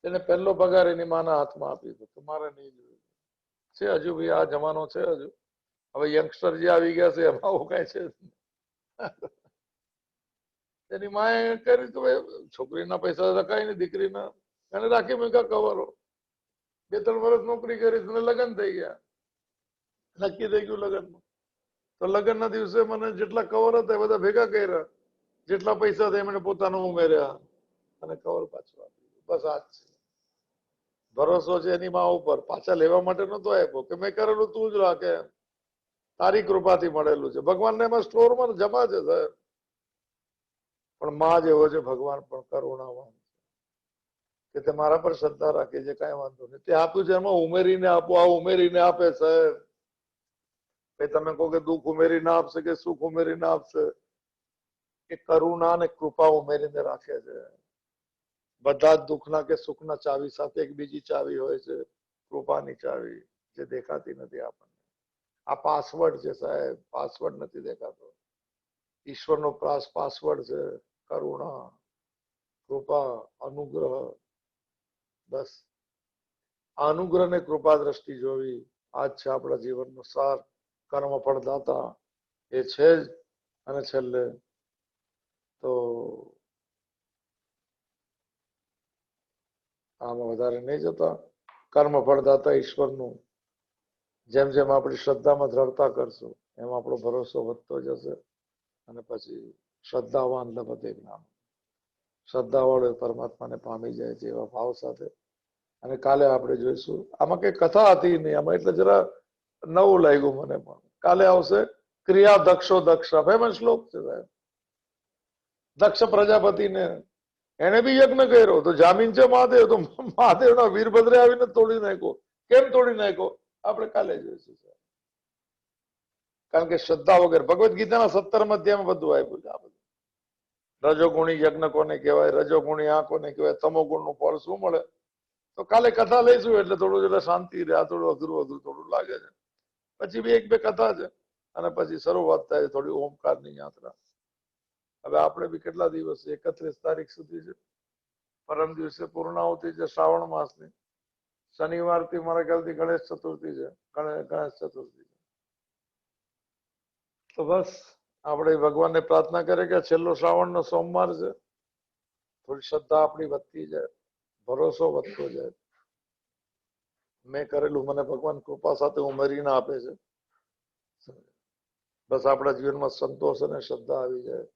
એને પહેલો પગાર એની માના હાથમાં આપી દીધો. મારે નહીં જોયું છે હજુ બી આ જમાનો છે હજુ. હવે યંગસ્ટર જે આવી ગયા છે એમાં આવું કઈ છે. એની માએ કરી તો છોકરીના પૈસા રખાય ને દીકરીના, એને રાખી મૂક્યા કવરો. 2-3 વર્ષ નોકરી કરી, લગ્ન થઈ ગયા, નક્કી થઈ ગયું લગ્નમાં. તો લગ્નના દિવસે મને જેટલા કવર હતા એ બધા ભેગા કર્યા, જેટલા પૈસા હતા એમને પોતાનું ઉમેર્યા અને કવર પાછું આપ્યું. બસ આ જ છે ભરોસો છે એની મા ઉપર. પાછા લેવા માટે નતો આપ્યો કે મેં કરેલું તું જ રાખે, તારી કૃપાથી મળેલું છે. ભગવાનને એમાં સ્ટોરમાં જમા છે સાહેબ. પણ માં જેવો છે ભગવાન પણ કરુણાવાન કે તે મારા પર શ્રદ્ધા રાખે છે, કઈ વાંધો નહીં. તે આપ્યું છે એમાં ઉમેરીને આપો, આ ઉમેરીને આપે સાહેબ. તમે કહો કે દુઃખ ઉમેરીને આપશે કે સુખ ઉમેરીને આપશે, એ કરુણા અને કૃપા ઉમેરીને રાખે છે. બધા જ દુઃખના કે સુખના ચાવી સાથે એક બીજી ચાવી હોય છે, કૃપાની ચાવી, જે દેખાતી નથી આપણને. આ પાસવર્ડ છે સાહેબ, પાસવર્ડ નથી દેખાતો. ઈશ્વરનો પાસવર્ડ છે કરુણા, કૃપા, અનુગ્રહ. બસ આ અનુગ્રહ ને કૃપા દ્રષ્ટિ જોવી, આ જ છે આપણા જીવનનો સાર. કર્મ ફળદાતા એ છે જ. અને છેલ્લે તો આમાં વધારે નહીં જતા, કર્મ ફળદાતા ઈશ્વરનું જેમ જેમ આપણી શ્રદ્ધામાં દ્રઢતા કરશું એમ આપણો ભરોસો વધતો જશે. અને પછી શ્રદ્ધાવાન લભતે જ્ઞાન, શ્રદ્ધાવાળો પરમાત્માને પામી જાય છે એવા ભાવ સાથે. અને કાલે આપણે જોઈશું, આમાં કઈ કથા હતી નહીં, આમાં એટલે જરા નવું લાગ્યું મને. પણ કાલે આવશે ક્રિયા દક્ષો દક્ષ, ફેમસ શ્લોક છે સાહેબ. દક્ષ પ્રજાપતિને એને બી યજ્ઞ કર્યો તો જામીન છે મહાદેવ, તો મહાદેવના વીરભદ્રે આવીને તોડી નાખ્યો. કેમ તોડી નાખ્યો આપણે કાલે જોઈશું. કારણ કે શ્રદ્ધા વગર ભગવદ્ ગીતાના 17 અધ્યાયમાં બધું આપ્યું છે. આ બધું રજોગુણી યજ્ઞ કોને કહેવાય, રજોગુણી આ કોને કહેવાય, તમોગુણનું ફળ શું મળે, તો કાલે કથા લઈશું એટલે થોડું એટલે શાંતિ રહે. આ થોડું અઘરું થોડું લાગે છે. પછી બી 1-2 કથા છે અને પછી શરૂઆત થાય થોડી ઓમકારની યાત્રા. હવે આપણે બી કેટલા દિવસ, 31 તારીખ સુધી છે, પરમ દિવસે પૂર્ણાહુતિ છે શ્રાવણ માસની. શનિવારથી મારા ખ્યાલથી ગણેશ ચતુર્થી છે, ગણેશ ચતુર્થી. તો બસ આપણે ભગવાનને પ્રાર્થના કરીએ કે છેલ્લો શ્રાવણનો સોમવાર છે, થોડી શ્રદ્ધા આપણી વધતી જાય, ભરોસો વધતો જાય. મેં કરેલું મને ભગવાન કૃપા સાથે ઉમેરીને આપે છે. બસ આપણા જીવનમાં સંતોષ અને શ્રદ્ધા આવી જાય.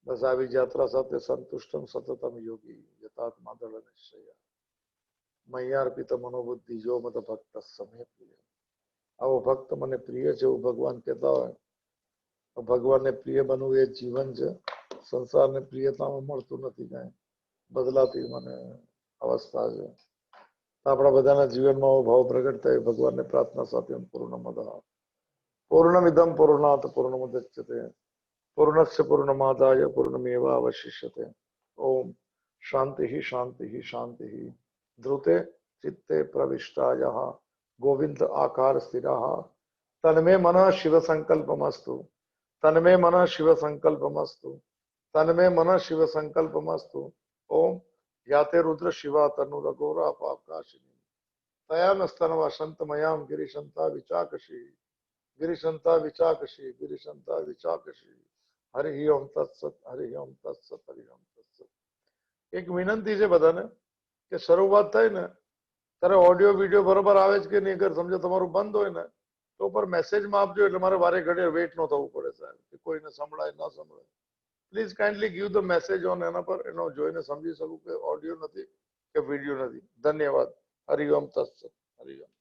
બસ આવી યાત્રા સાથે સંતુષ્ટમ સતતમ યોગી યથાત્મા દળ નિશ્ચય મૈયાર્પિત મનોબુદ્ધિ જો મત ભક્ત સમય પ્રિય. આવો ભક્ત મને પ્રિય છે એવું ભગવાન કહેતા હોય. ભગવાનને પ્રિય બનવું એ જીવન છે. સંસારને પ્રિયતામાં મળતું નથી, કાંઈ બદલાતી મને અવસ્થા છે. આપણા બધાના જીવનમાં આવો ભાવ પ્રગટ થાય ભગવાનને પ્રાર્થના સાથે પૂર્ણમદ પૂર્ણમિદમ પૂર્ણાત પૂર્ણમુદચ્યતે પૂર્ણસ્ય પૂર્ણમાદાય પૂર્ણમેવાવશિષ્યતે. ઓમ શાંતિ શાંતિ શાંતિ. ધ્રુતે ચિત્તે પ્રવિષ્ટાયઃ ગોવિંદ આકાર સ્થિરઃ તન્મે મનઃ શિવ સંકલ્પમસ્તુ તન્મે મનઃ શિવ સંકલ્પમસ્તુ તન્મે મનઃ શિવ સંકલ્પમસ્તુ. ઓમ યાતે રુદ્ર શિવા તનુરઘોરા પાપકાશિની તયાનસ્તનવા સંતમયામ ગિરિશંતા વિચાકશી ગિરિશંતા વિચાકશી ગિરિશંતા વિચાકશી. હરિ ઓમ તત્સત હરિ ઓમ તત્સત હરિ ઓમ તત્સત. એક વિનંતી છે બધાને કે શરૂઆત થાય ને ત્યારે ઓડિયો વિડીયો બરોબર આવે છે કે નહીં, અગર સમજો તમારું બંધ હોય ને તો ઉપર મેસેજમાં આપજો, એટલે મારે વારે ઘડીએ વેઇટ ન થવું પડે સાહેબ કે કોઈને સંભળાય ન સંભળાય. Please kindly give the message on એના પર, એનો જોઈને સમજી શકું કે ઓડિયો નથી કે વિડીયો નથી. ધન્યવાદ. હરિ ઓમ તત્સત હરિ ઓમ.